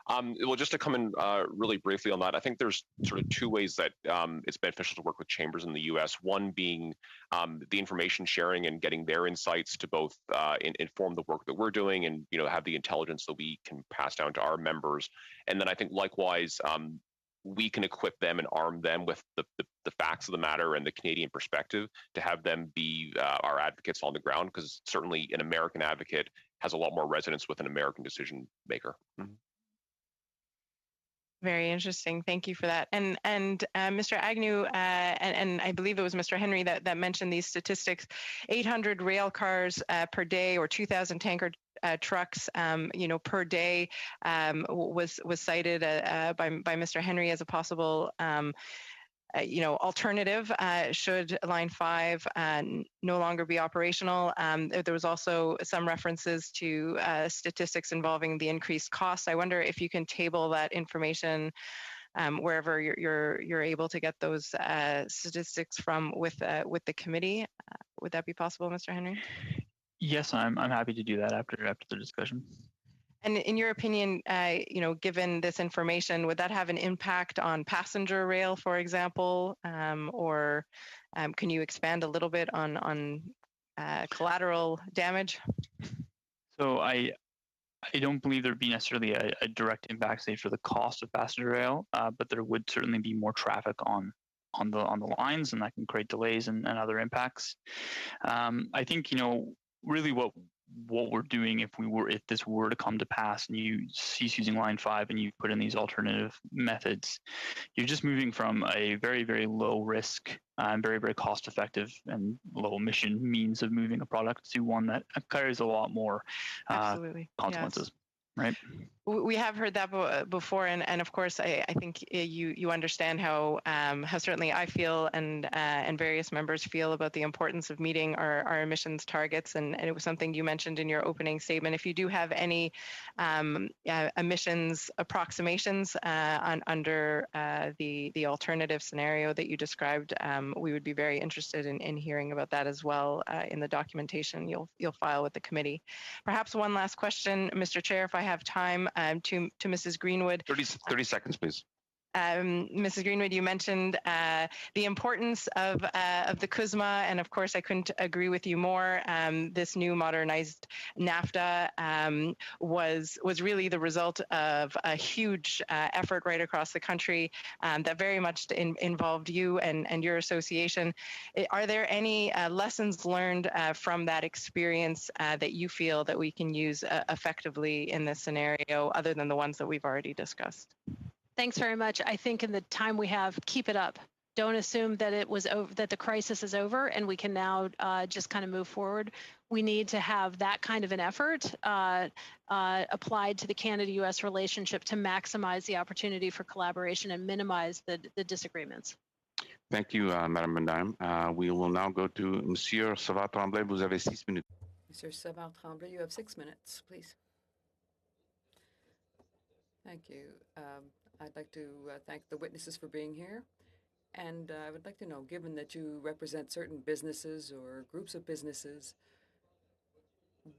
Well, just to come in really briefly on that, I think there's sort of two ways that it's beneficial to work with chambers in the U.S. One being the information sharing and getting their insights to both inform the work that we're doing and have the intelligence that we can pass down to our members. And then I think likewise, we can equip them and arm them with the facts of the matter and the Canadian perspective to have them be our advocates on the ground, because certainly an American advocate has a lot more resonance with an American decision maker. Mm-hmm. Very interesting. Thank you for that. And Mr. Agnew, and I believe it was Mr. Henry that mentioned these statistics: 800 rail cars per day, or 2,000 tanker trucks, per day, was cited by Mr. Henry as a possible alternative should Line 5 no longer be operational. There was also some references to statistics involving the increased cost. I wonder if you can table that information wherever you're able to get those statistics from with the committee. Would that be possible, Mr. Henry? Yes, I'm happy to do that after the discussion. And in your opinion, given this information, would that have an impact on passenger rail, for example, or can you expand a little bit on collateral damage? So I don't believe there'd be necessarily a direct impact, say, for the cost of passenger rail, but there would certainly be more traffic on the lines, and that can create delays and other impacts. I think really what we're doing, if this were to come to pass and you cease using Line 5 and you put in these alternative methods, you're just moving from a very, very low risk and very, very cost effective and low emission means of moving a product to one that carries a lot more consequences. Yes. Right. We have heard that before, and of course, I think you understand how certainly I feel and various members feel about the importance of meeting our emissions targets, and it was something you mentioned in your opening statement. If you do have any emissions approximations under the alternative scenario that you described, we would be very interested in hearing about that as well in the documentation you'll file with the committee. Perhaps one last question, Mr. Chair, if I have time. To Mrs. Greenwood. 30 seconds, please. Mrs. Greenwood, you mentioned the importance of the CUSMA, and of course, I couldn't agree with you more. This new modernized NAFTA was really the result of a huge effort right across the country that very much involved you and your association. Are there any lessons learned from that experience that you feel that we can use effectively in this scenario, other than the ones that we've already discussed? Thanks very much. I think in the time we have, keep it up. Don't assume that it was over, that the crisis is over and we can now just kind of move forward. We need to have that kind of an effort applied to the Canada-U.S. relationship to maximize the opportunity for collaboration and minimize the disagreements. Thank you, Madame Bendaim. We will now go to Monsieur Savard-Tremblay. Vous avez 6 minutes. Monsieur Savard-Tremblay, you have 6 minutes, please. Thank you. I'd like to thank the witnesses for being here. And I would like to know, given that you represent certain businesses or groups of businesses,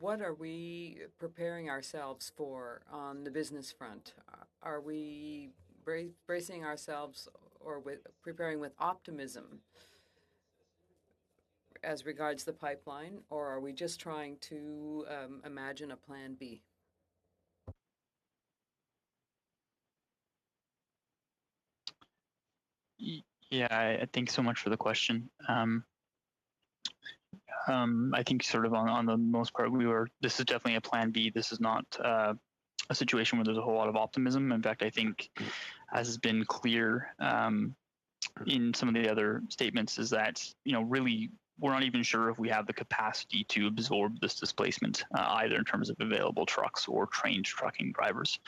what are we preparing ourselves for on the business front? Are we bracing ourselves or preparing with optimism as regards the pipeline, or are we just trying to imagine a plan B? Yeah, I thank so much for the question. I think sort of on the most part, this is definitely a plan B. This is not a situation where there's a whole lot of optimism. In fact, I think, as has been clear in some of the other statements, is that, really, we're not even sure if we have the capacity to absorb this displacement, either in terms of available trucks or trained trucking drivers.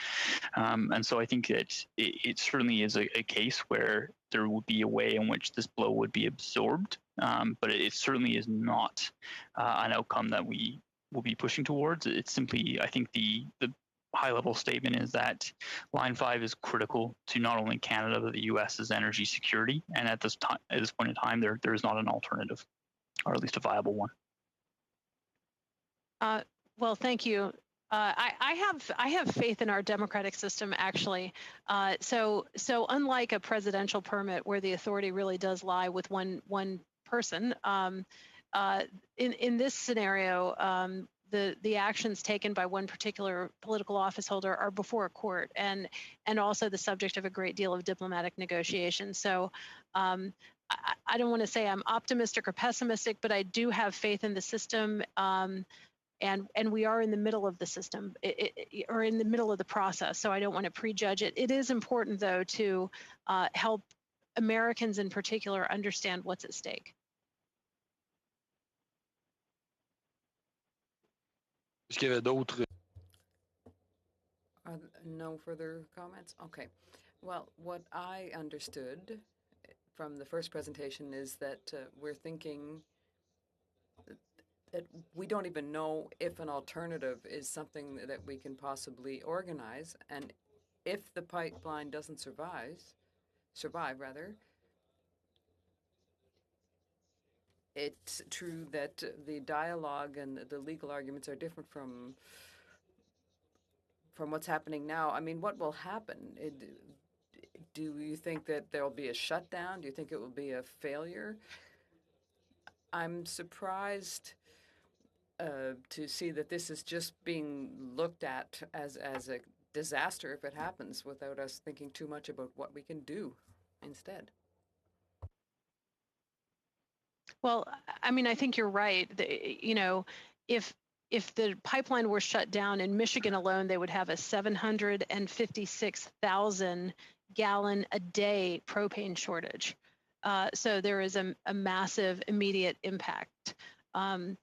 And so I think that it certainly is a case where there would be a way in which this blow would be absorbed, but it certainly is not an outcome that we will be pushing towards. It's simply, I think the high-level statement is that Line 5 is critical to not only Canada, but the U.S.'s energy security. And at this point in time, there is not an alternative, or at least a viable one. Well, thank you. I have faith in our democratic system, actually. So unlike a presidential permit where the authority really does lie with one person, in this scenario, the actions taken by one particular political office holder are before a court and also the subject of a great deal of diplomatic negotiation. So I don't want to say I'm optimistic or pessimistic, but I do have faith in the system. and we are in the middle of the system or in the middle of the process. So I don't want to prejudge it. It is important, though, to help Americans in particular understand what's at stake. Are no further comments? Okay. Well, what I understood from the first presentation is that we're thinking that we don't even know if an alternative is something that we can possibly organize, and if the pipeline doesn't survive, it's true that the dialogue and the legal arguments are different from what's happening now. I mean, what will happen? Do you think that there will be a shutdown? Do you think it will be a failure? I'm surprised to see that this is just being looked at as a disaster if it happens, without us thinking too much about what we can do instead. Well, I mean, I think you're right. You know, if the pipeline were shut down in Michigan alone, they would have a 756,000 gallon a day propane shortage. So there is a massive immediate impact. I'm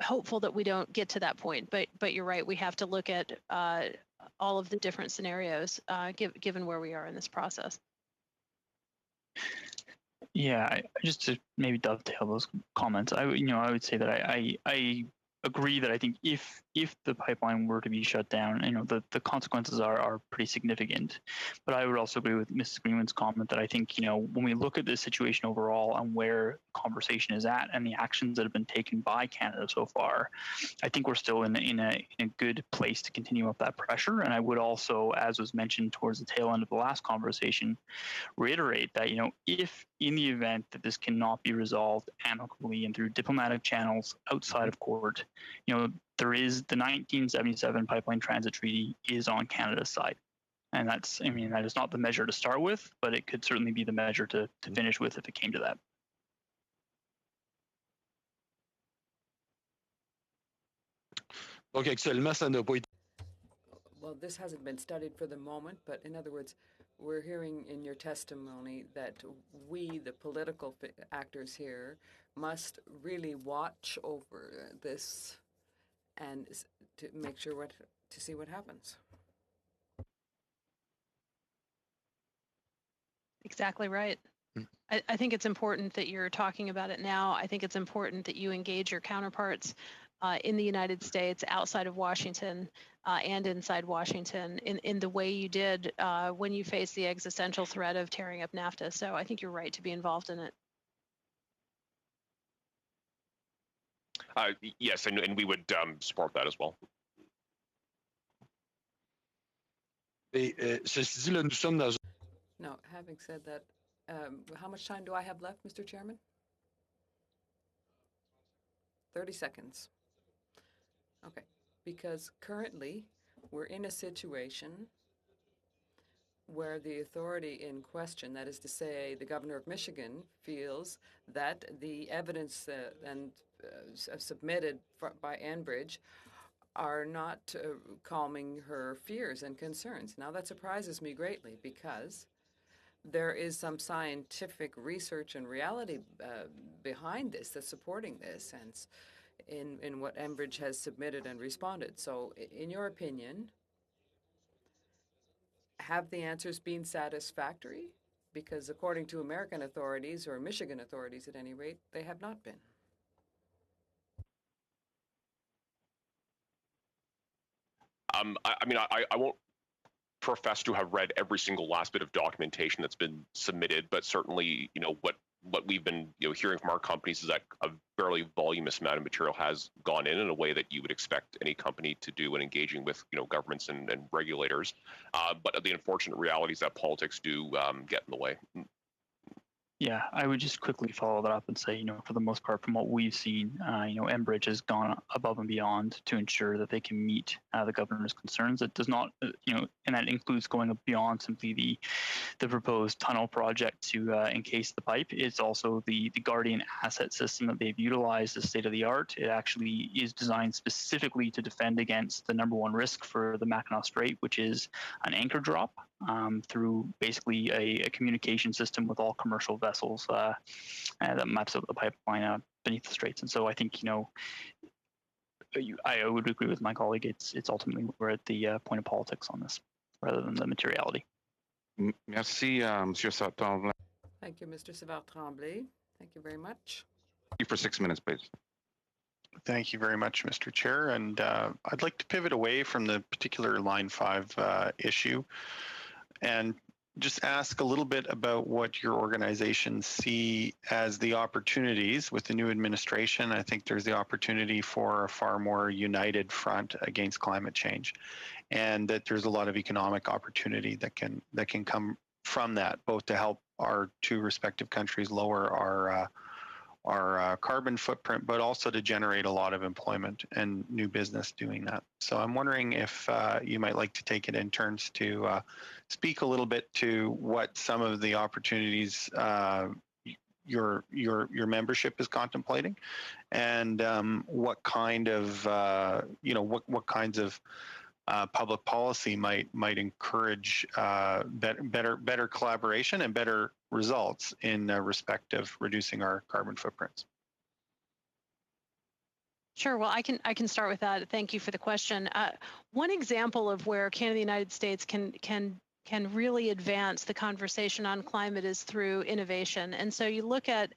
hopeful that we don't get to that point, but you're right. We have to look at all of the different scenarios given where we are in this process. Yeah, just to maybe dovetail those comments, I would say that I agree that I think if the pipeline were to be shut down, the consequences are pretty significant. But I would also agree with Mrs. Greenwood's comment that I think when we look at this situation overall and where the conversation is at and the actions that have been taken by Canada so far, I think we're still in a good place to continue up that pressure. And I would also, as was mentioned towards the tail end of the last conversation, reiterate that if in the event that this cannot be resolved amicably and through diplomatic channels outside of court, there is the 1977 Pipeline Transit Treaty is on Canada's side. And that is not the measure to start with, but it could certainly be the measure to finish with if it came to that. Well, this hasn't been studied for the moment, but in other words, we're hearing in your testimony that we, the political actors here, must really watch over this and to make sure to see what happens. Exactly right. I think it's important that you're talking about it now. I think it's important that you engage your counterparts in the United States, outside of Washington, and inside Washington in the way you did when you faced the existential threat of tearing up NAFTA. So I think you're right to be involved in it. Yes, and we would support that as well. Now, having said that, how much time do I have left, Mr. Chairman? 30 seconds. Okay, because currently we're in a situation where the authority in question, that is to say the governor of Michigan, feels that the evidence submitted by Enbridge are not calming her fears and concerns. Now, that surprises me greatly because there is some scientific research and reality behind this that's supporting this and in what Enbridge has submitted and responded. So in your opinion, have the answers been satisfactory? Because according to American authorities, or Michigan authorities at any rate, they have not been. I won't profess to have read every single last bit of documentation that's been submitted, but certainly, what we've been hearing from our companies is that a fairly voluminous amount of material has gone in a way that you would expect any company to do when engaging with governments and regulators. But the unfortunate reality is that politics do get in the way. Yeah, I would just quickly follow that up and say, for the most part, from what we've seen, Enbridge has gone above and beyond to ensure that they can meet the governor's concerns. It does not, and that includes going beyond simply the proposed tunnel project to encase the pipe. It's also the Guardian asset system that they've utilized is state of the art. It actually is designed specifically to defend against the number one risk for the Mackinac Strait, which is an anchor drop through basically a communication system with all commercial vessels that maps out the pipeline beneath the straits. And so I think, I would agree with my colleague. It's ultimately we're at the point of politics on this rather than the materiality. Merci, Monsieur Sartre. Thank you, Mr. Savard-Tremblay. Thank you very much. Thank you for 6 minutes, please. Thank you very much, Mr. Chair. And I'd like to pivot away from the particular Line 5 issue and just ask a little bit about what your organizations see as the opportunities with the new administration. I think there's the opportunity for a far more united front against climate change, and that there's a lot of economic opportunity that can come from that, both to help our two respective countries lower our carbon footprint, but also to generate a lot of employment and new business doing that. So I'm wondering if you might like to take it in turns to speak a little bit to what some of the opportunities your membership is contemplating, and what kind of what kinds of public policy might encourage better collaboration and better results in respect of reducing our carbon footprints. Sure. Well, I can start with that. Thank you for the question. One example of where Canada and the United States can really advance the conversation on climate is through innovation. And so you look at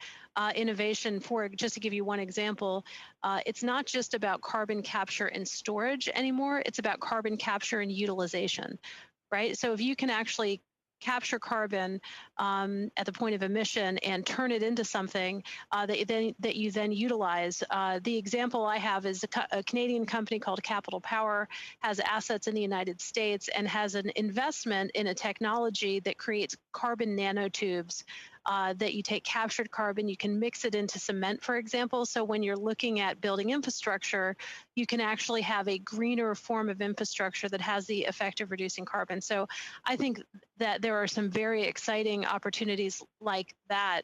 innovation just to give you one example, it's not just about carbon capture and storage anymore, it's about carbon capture and utilization, right? So if you can actually capture carbon at the point of emission and turn it into something that you then utilize. The example I have is a Canadian company called Capital Power has assets in the United States and has an investment in a technology that creates carbon nanotubes that you take captured carbon, you can mix it into cement, for example. So when you're looking at building infrastructure, you can actually have a greener form of infrastructure that has the effect of reducing carbon. So I think that there are some very exciting opportunities like that.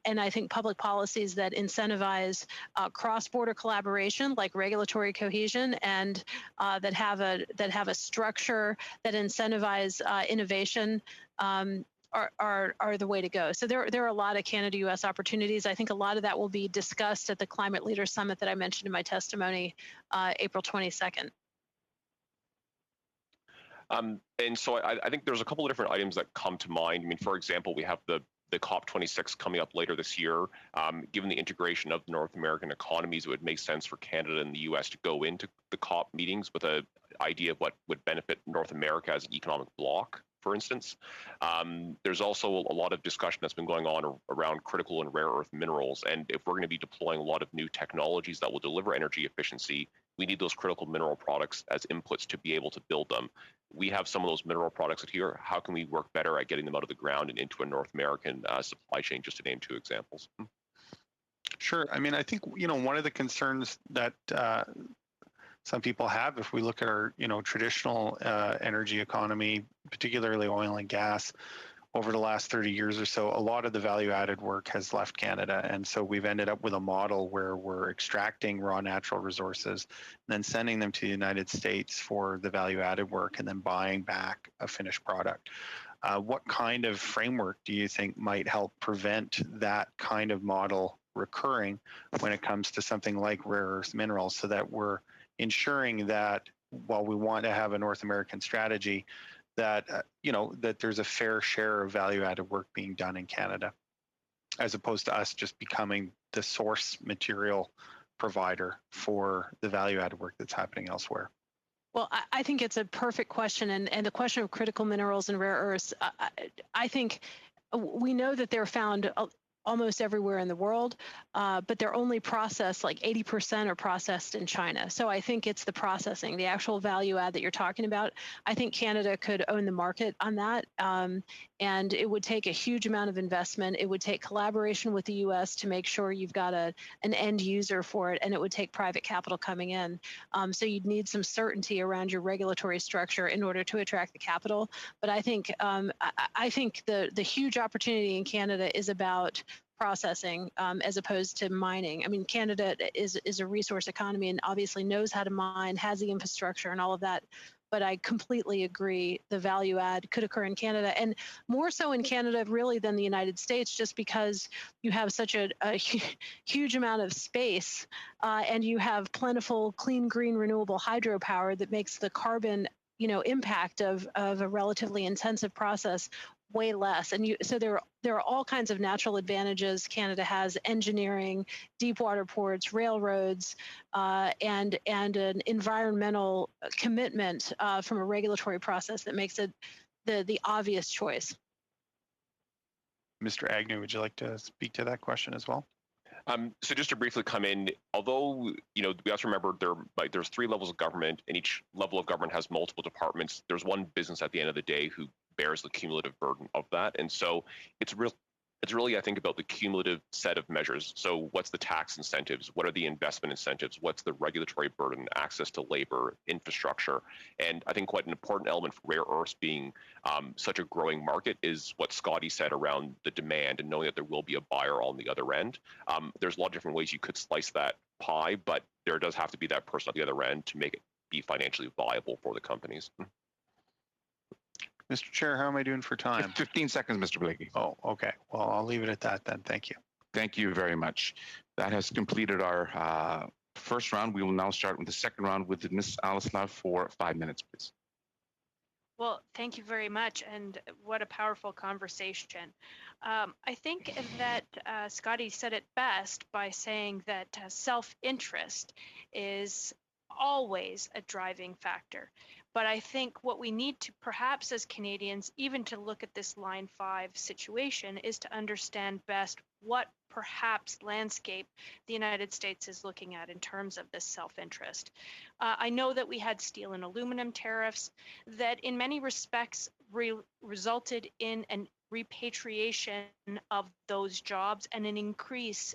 And I think public policies that incentivize cross-border collaboration, like regulatory cohesion, and that have a structure that incentivize innovation are the way to go. So there are a lot of Canada-U.S. opportunities. I think a lot of that will be discussed at the Climate Leaders Summit that I mentioned in my testimony, April 22nd. And so I think there's a couple of different items that come to mind. I mean, for example, we have the COP26 coming up later this year. Given the integration of the North American economies, it would make sense for Canada and the U.S. to go into the COP meetings with an idea of what would benefit North America as an economic bloc, for instance. There's also a lot of discussion that's been going on around critical and rare earth minerals. And if we're going to be deploying a lot of new technologies that will deliver energy efficiency, we need those critical mineral products as inputs to be able to build them. We have some of those mineral products here. How can we work better at getting them out of the ground and into a North American supply chain, just to name two examples? Sure. I mean, I think, one of the concerns that some people have, if we look at our, traditional energy economy, particularly oil and gas, over the last 30 years or so, a lot of the value-added work has left Canada. And so we've ended up with a model where we're extracting raw natural resources, and then sending them to the United States for the value-added work, and then buying back a finished product. What kind of framework do you think might help prevent that kind of model recurring when it comes to something like rare earth minerals, so that we're ensuring that while we want to have a North American strategy, that that there's a fair share of value-added work being done in Canada, as opposed to us just becoming the source material provider for the value-added work that's happening elsewhere? Well, I think it's a perfect question, and the question of critical minerals and rare earths, I think we know that they're found almost everywhere in the world, but they're only processed, like 80% are processed in China. So I think it's the processing, the actual value add that you're talking about. I think Canada could own the market on that. And it would take a huge amount of investment. It would take collaboration with the US to make sure you've got an end user for it, and it would take private capital coming in. So you'd need some certainty around your regulatory structure in order to attract the capital. But I think the huge opportunity in Canada is about processing as opposed to mining. I mean, Canada is a resource economy and obviously knows how to mine, has the infrastructure and all of that. But I completely agree the value add could occur in Canada, and more so in Canada really than the United States, just because you have such a huge amount of space and you have plentiful, clean, green, renewable hydropower that makes the carbon impact of a relatively intensive process way less. And so there are all kinds of natural advantages. Canada has engineering, deep water ports, railroads, and an environmental commitment from a regulatory process that makes it the obvious choice. Mr. Agnew, would you like to speak to that question as well? So just to briefly come in, although we have to remember there's 3 levels of government, and each level of government has multiple departments. There's one business at the end of the day who bears the cumulative burden of that, and so it's really, I think, about the cumulative set of measures. So what's the tax incentives? What are the investment incentives? What's the regulatory burden, access to labor, infrastructure? And I think quite an important element for rare earths being such a growing market is what Scotty said around the demand and knowing that there will be a buyer on the other end. There's a lot of different ways you could slice that pie, but there does have to be that person at the other end to make it be financially viable for the companies. Mr. Chair, how am I doing for time? 15 seconds, Mr. Blakey. Oh, okay. Well, I'll leave it at that then. Thank you. Thank you very much. That has completed our first round. We will now start with the second round with Ms. Alislav for 5 minutes, please. Well, thank you very much, and what a powerful conversation. I think that Scotty said it best by saying that self-interest is always a driving factor. But I think what we need to perhaps as Canadians, even to look at this Line 5 situation, is to understand best what perhaps landscape the United States is looking at in terms of this self-interest. I know that we had steel and aluminum tariffs that in many respects resulted in an repatriation of those jobs and an increase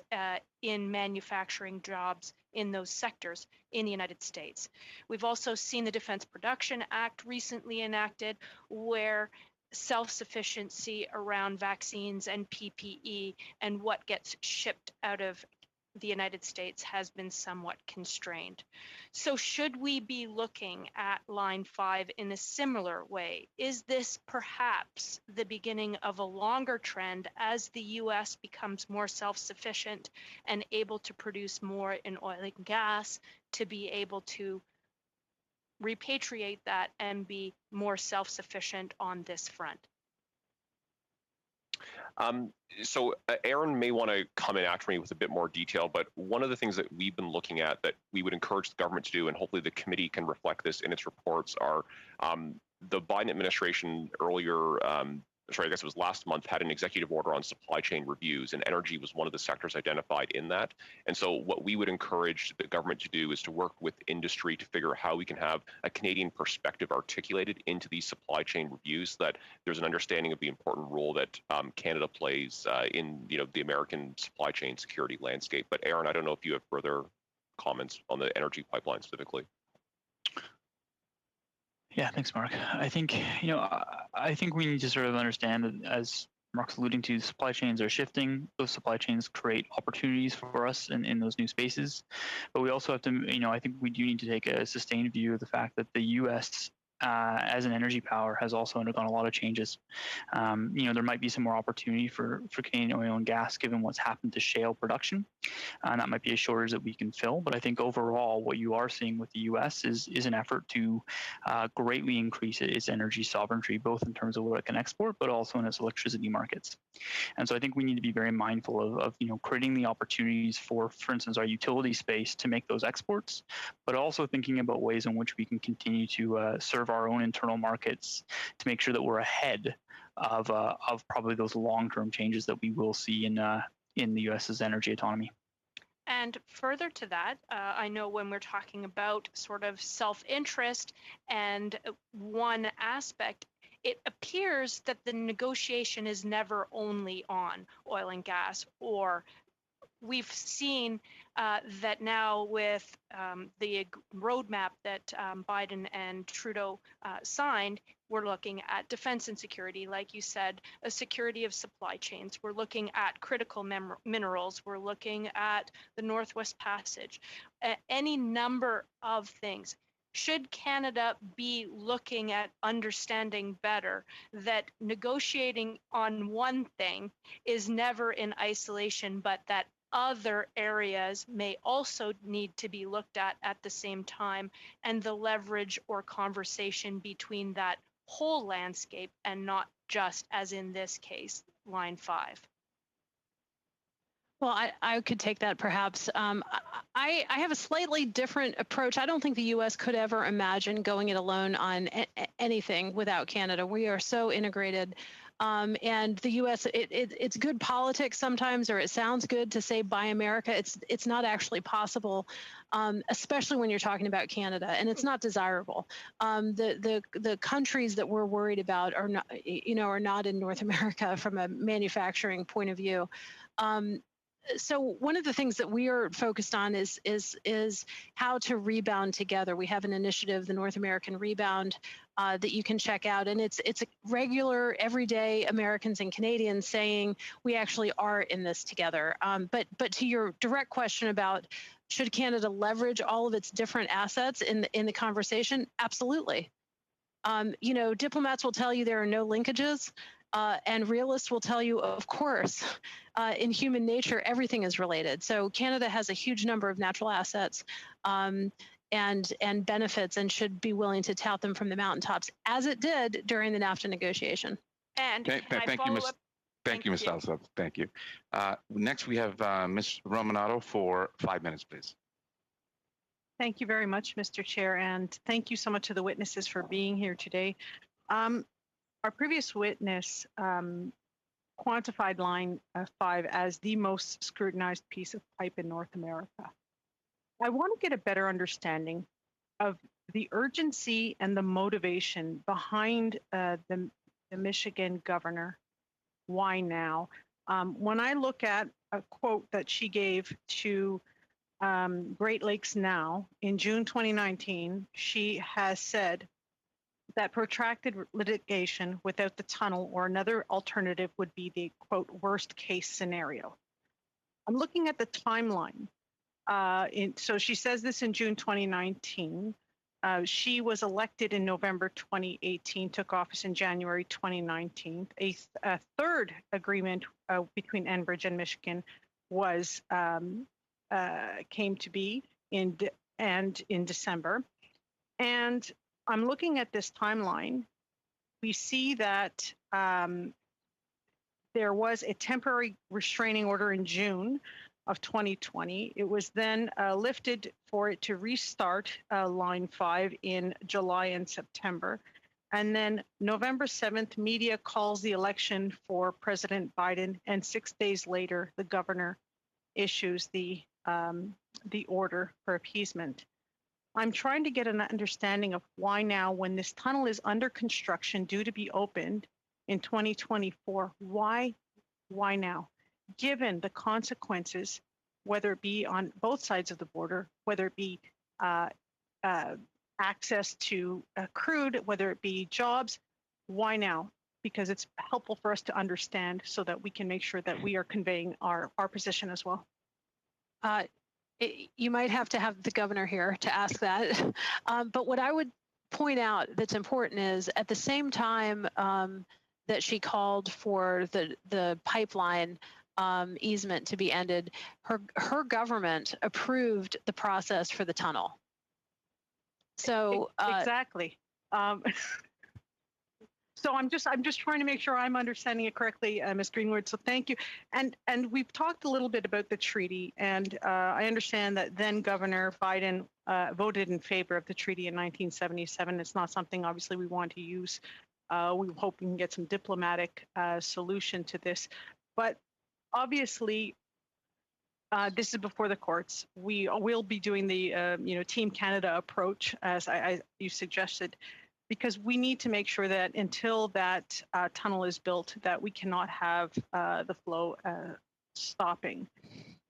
in manufacturing jobs in those sectors in the United States. We've also seen the Defense Production Act recently enacted, where self-sufficiency around vaccines and PPE and what gets shipped out of the United States has been somewhat constrained. So should we be looking at Line 5 in a similar way? Is this perhaps the beginning of a longer trend as the US becomes more self-sufficient and able to produce more in oil and gas to be able to repatriate that and be more self-sufficient on this front? So Aaron may want to come in after me with a bit more detail, but one of the things that we've been looking at that we would encourage the government to do, and hopefully the committee can reflect this in its reports, are the Biden administration earlier, I guess it was last month, had an executive order on supply chain reviews, and energy was one of the sectors identified in that. And so what we would encourage the government to do is to work with industry to figure out how we can have a Canadian perspective articulated into these supply chain reviews, so that there's an understanding of the important role that Canada plays in the American supply chain security landscape. But Aaron, I don't know if you have further comments on the energy pipeline specifically. Yeah, thanks, Mark. I think, I think we need to sort of understand that, as Mark's alluding to, supply chains are shifting. Those supply chains create opportunities for us in those new spaces. But we also have to, I think we do need to take a sustained view of the fact that the U.S. As an energy power has also undergone a lot of changes. There might be some more opportunity for Canadian oil and gas given what's happened to shale production. And that might be a shortage that we can fill. But I think overall what you are seeing with the U.S. is an effort to greatly increase its energy sovereignty, both in terms of what it can export, but also in its electricity markets. And so I think we need to be very mindful of creating the opportunities for instance, our utility space to make those exports, but also thinking about ways in which we can continue to serve our own internal markets to make sure that we're ahead of probably those long-term changes that we will see in in the U.S.'s energy autonomy. And further to that, I know when we're talking about sort of self-interest and one aspect, it appears that the negotiation is never only on oil and gas, or we've seen that now with the roadmap that Biden and Trudeau signed, we're looking at defense and security, like you said, a security of supply chains. We're looking at critical minerals. We're looking at the Northwest Passage, any number of things. Should Canada be looking at understanding better that negotiating on one thing is never in isolation, but that other areas may also need to be looked at the same time, and the leverage or conversation between that whole landscape and not just, as in this case, Line 5? Well, I could take that perhaps. I have a slightly different approach. I don't think the U.S. could ever imagine going it alone on anything without Canada. We are so integrated. And the U.S., it's good politics sometimes, or it sounds good to say buy America. It's not actually possible, especially when you're talking about Canada, and it's not desirable. The countries that we're worried about are not, are not in North America from a manufacturing point of view. So one of the things that we are focused on is how to rebound together. We have an initiative, the North American Rebound, that you can check out, and it's a regular, everyday Americans and Canadians saying we actually are in this together. But to your direct question about should Canada leverage all of its different assets in the conversation, absolutely. Diplomats will tell you there are no linkages. And realists will tell you, of course, in human nature, everything is related. So Canada has a huge number of natural assets and benefits, and should be willing to tout them from the mountaintops, as it did during the NAFTA negotiation. And thank you, Ms. Salazar. Thank you. Next, we have Ms. Romanato for 5 minutes, please. Thank you very much, Mr. Chair, and thank you so much to the witnesses for being here today. Our previous witness quantified Line 5 as the most scrutinized piece of pipe in North America. I want to get a better understanding of the urgency and the motivation behind the Michigan governor. Why now? When I look at a quote that she gave to Great Lakes Now in June 2019, she has said that protracted litigation without the tunnel or another alternative would be the, quote, worst case scenario. I'm looking at the timeline. So she says this in June 2019. She was elected in November 2018, took office in January 2019. A third agreement between Enbridge and Michigan was came to be in December. And I'm looking at this timeline. We see that there was a temporary restraining order in June of 2020. It was then lifted for it to restart Line 5 in July and September. And then November 7th, media calls the election for President Biden, and 6 days later, the governor issues the order for appeasement. I'm trying to get an understanding of why now, when this tunnel is under construction, due to be opened in 2024, why now? Given the consequences, whether it be on both sides of the border, whether it be access to crude, whether it be jobs, why now? Because it's helpful for us to understand so that we can make sure that we are conveying our position as well. You might have to have the governor here to ask that. But what I would point out that's important is at the same time that she called for the pipeline easement to be ended, her government approved the process for the tunnel. So exactly. So I'm just trying to make sure I'm understanding it correctly, Ms. Greenwood. So thank you. And we've talked a little bit about the treaty, and I understand that then Governor Biden voted in favor of the treaty in 1977. It's not something obviously we want to use. We hope we can get some diplomatic solution to this. But obviously, this is before the courts. We will be doing the Team Canada approach, as you suggested, because we need to make sure that until that tunnel is built, that we cannot have the flow stopping.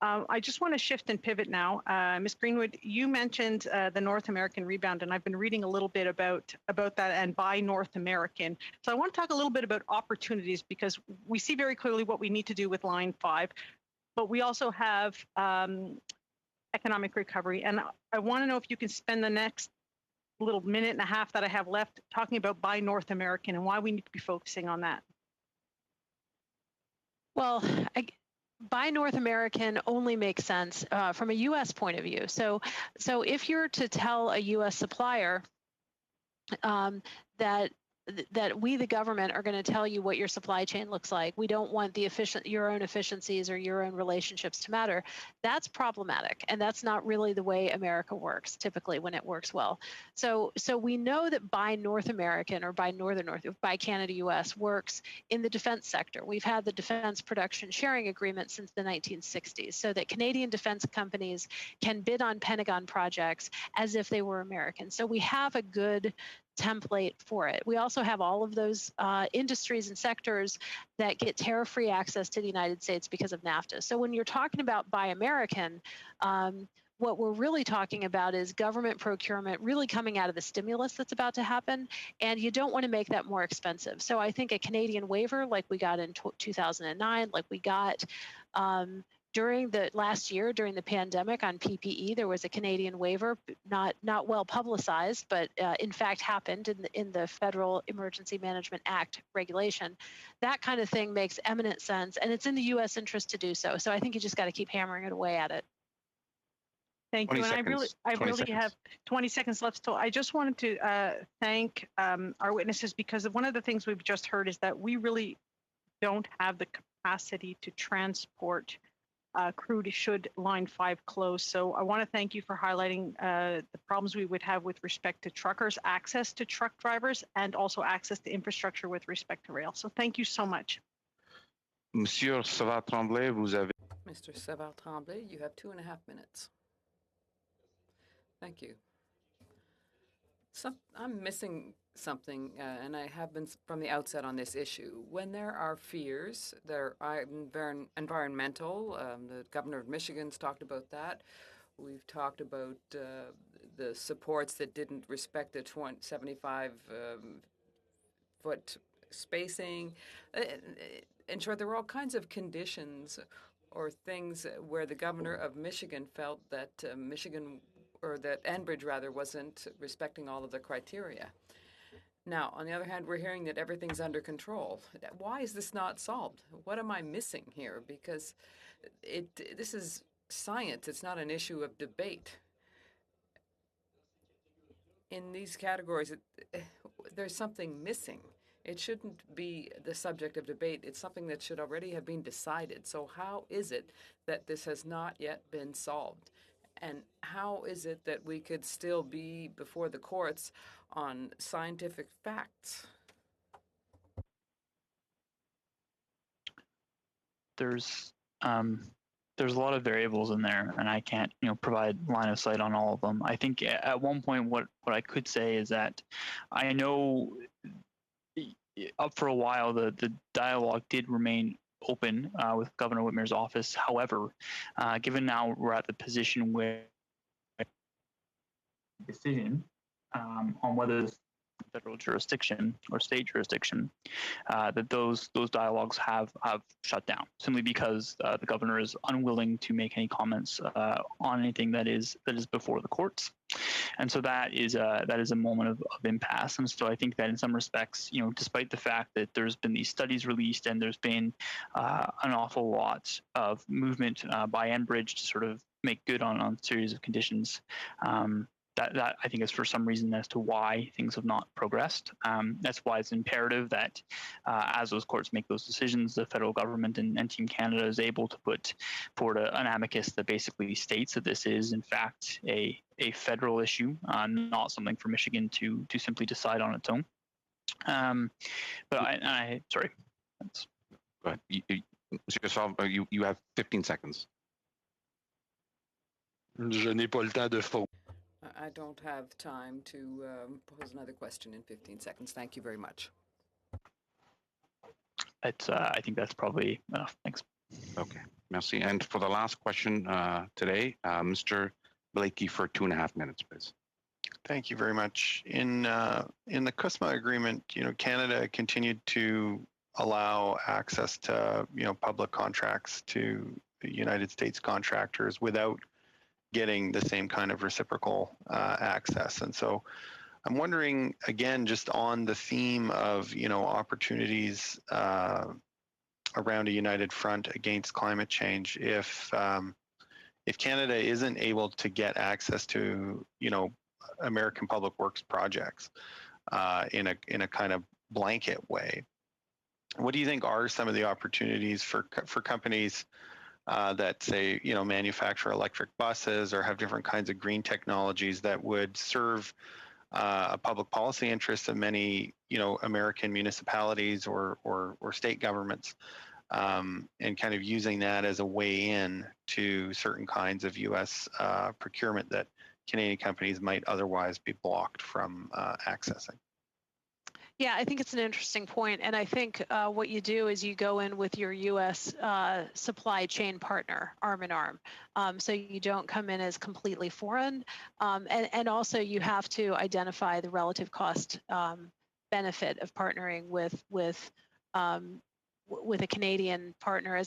I just want to shift and pivot now. Ms. Greenwood, you mentioned the North American rebound, and I've been reading a little bit about that and by North American. So I want to talk a little bit about opportunities, because we see very clearly what we need to do with Line 5, but we also have economic recovery. And I want to know if you can spend the next little minute and a half that I have left talking about Buy North American and why we need to be focusing on that. Well, Buy North American only makes sense from a U.S. point of view. So if you're to tell a U.S. supplier that we, the government, are going to tell you what your supply chain looks like, we don't want your own efficiencies or your own relationships to matter, that's problematic. And that's not really the way America works, typically, when it works well. So we know that Buy North American or Buy Buy Canada US works in the defense sector. We've had the Defense Production Sharing Agreement since the 1960s, so that Canadian defense companies can bid on Pentagon projects as if they were American. So we have a good template for it. We also have all of those industries and sectors that get tariff-free access to the United States because of NAFTA. So when you're talking about Buy American, what we're really talking about is government procurement really coming out of the stimulus that's about to happen, and you don't want to make that more expensive. So I think a Canadian waiver like we got in 2009, like we got during the last year, during the pandemic on PPE, there was a Canadian waiver, not well publicized, but in fact happened in the Federal Emergency Management Act regulation. That kind of thing makes eminent sense, and it's in the U.S. interest to do so. So I think you just got to keep hammering it away at it. Thank you. And I really have 20 seconds left. So I just wanted to thank our witnesses, because one of the things we've just heard is that we really don't have the capacity to transport crude should Line 5 close. So I want to thank you for highlighting the problems we would have with respect to truckers, access to truck drivers, and also access to infrastructure with respect to rail. So thank you so much. Monsieur Savard-Tremblay, vous avez... Mr. Savard-Tremblay, you have 2.5 minutes. Thank you. I'm missing something, and I have been from the outset on this issue. When there are fears, there are environmental. The governor of Michigan's talked about that. We've talked about the supports that didn't respect the 75-foot spacing. In short, there were all kinds of conditions or things where the governor of Michigan felt that Enbridge rather wasn't respecting all of the criteria. Now, on the other hand, we're hearing that everything's under control. Why is this not solved? What am I missing here? Because this is science. It's not an issue of debate. In these categories, there's something missing. It shouldn't be the subject of debate. It's something that should already have been decided. So how is it that this has not yet been solved? And how is it that we could still be before the courts on scientific facts? There's a lot of variables in there, and I can't provide line of sight on all of them. I think at one point what I could say is that I know up for a while the dialogue did remain open with Governor Whitmer's office. However, given now we're at the position where decision on whether federal jurisdiction or state jurisdiction, that those dialogues have shut down simply because the governor is unwilling to make any comments on anything that is before the courts. And so that is a moment of impasse. And so I think that in some respects, despite the fact that there's been these studies released and there's been an awful lot of movement by Enbridge to sort of make good on a series of conditions, that I think is for some reason as to why things have not progressed. That's why it's imperative that as those courts make those decisions, the federal government and Team Canada is able to put forward an amicus that basically states that this is in fact a federal issue, not something for Michigan to simply decide on its own. But I sorry. Go ahead. You have 15 seconds. Je n'ai pas le temps de faux. I don't have time to pose another question in 15 seconds. Thank you very much. I think that's probably enough. Thanks. Okay, merci. And for the last question today, Mr. Blakey for 2.5 minutes, please. Thank you very much. In the CUSMA agreement, Canada continued to allow access to public contracts to United States contractors without getting the same kind of reciprocal access. And so I'm wondering, again, just on the theme of opportunities around a united front against climate change, if Canada isn't able to get access to American public works projects in a kind of blanket way, what do you think are some of the opportunities for companies that say manufacture electric buses or have different kinds of green technologies that would serve a public policy interest of many American municipalities or state governments, and kind of using that as a way in to certain kinds of U.S. procurement that Canadian companies might otherwise be blocked from accessing? Yeah, I think it's an interesting point. And I think what you do is you go in with your U.S. Supply chain partner, arm in arm. So you don't come in as completely foreign. And also you have to identify the relative cost benefit of partnering with a Canadian partner.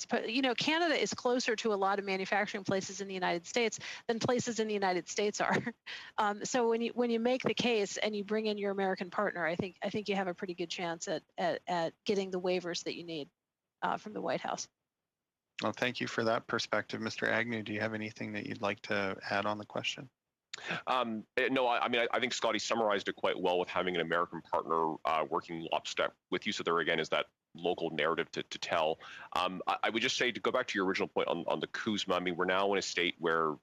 Canada is closer to a lot of manufacturing places in the United States than places in the United States are. So when you make the case and you bring in your American partner, I think you have a pretty good chance at getting the waivers that you need from the White House. Well, thank you for that perspective, Mr. Agnew. Do you have anything that you'd like to add on the question? No, I think Scotty summarized it quite well with having an American partner working lockstep with you. So there again is that local narrative to tell. I would just say, to go back to your original point on the CUSMA, I mean, we're now in a state where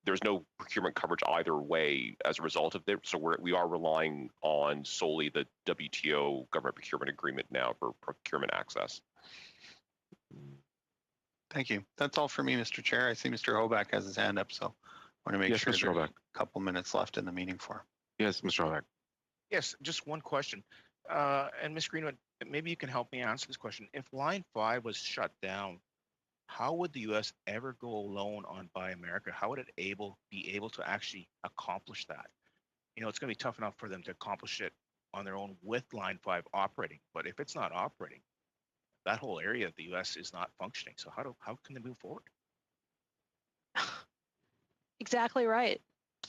there's no procurement coverage either way as a result of it. So we are relying on solely the WTO government procurement agreement now for procurement access. Thank you. That's all for me, Mr. Chair. I see Mr. Hoback has his hand up, so I want to make sure there's a couple minutes left in the meeting for him. Yes, Mr. Hoback. Yes, just one question. And Ms. Greenwood, maybe you can help me answer this question. If Line 5 was shut down, how would the U.S. ever go alone on Buy America? How would it be able to actually accomplish that? It's going to be tough enough for them to accomplish it on their own with Line 5 operating. But if it's not operating, that whole area of the U.S. is not functioning. So how can they move forward? Exactly right.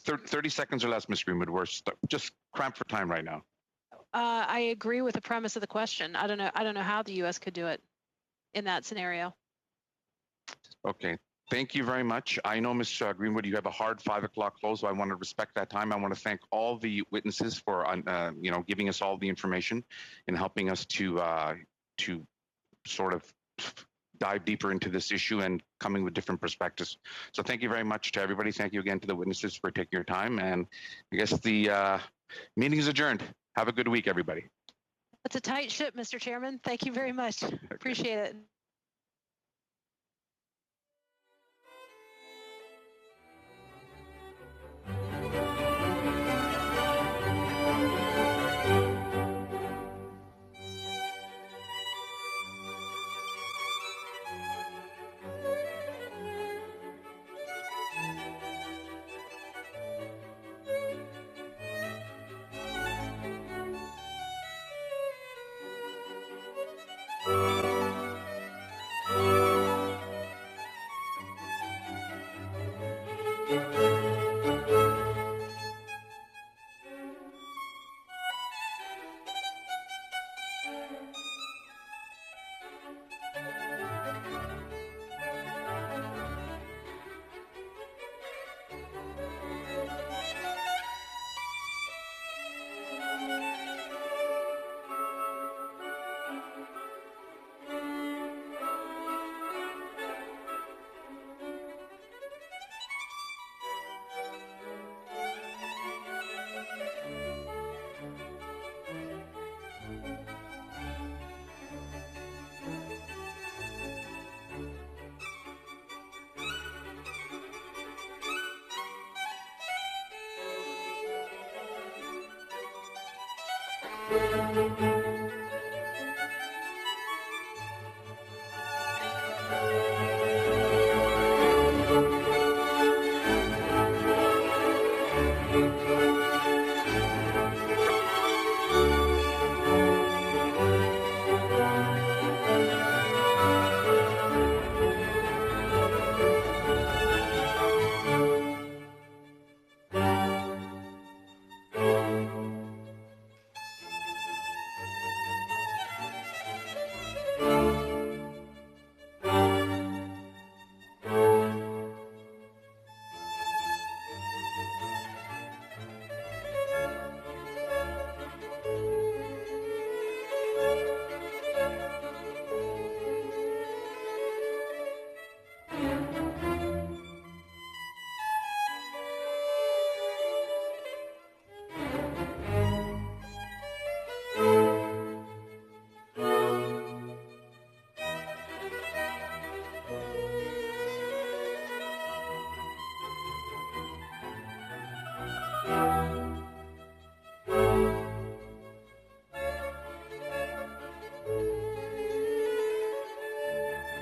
30 seconds or less, Ms. Greenwood. We're just cramped for time right now. I agree with the premise of the question. I don't know how the U.S. could do it in that scenario. Okay. Thank you very much. I know, Ms. Greenwood, you have a hard 5 o'clock close, so I want to respect that time. I want to thank all the witnesses for, giving us all the information and helping us to sort of dive deeper into this issue and coming with different perspectives. So thank you very much to everybody. Thank you again to the witnesses for taking your time. And I guess the meeting is adjourned. Have a good week, everybody. It's a tight ship, Mr. Chairman. Thank you very much. Okay. Appreciate it.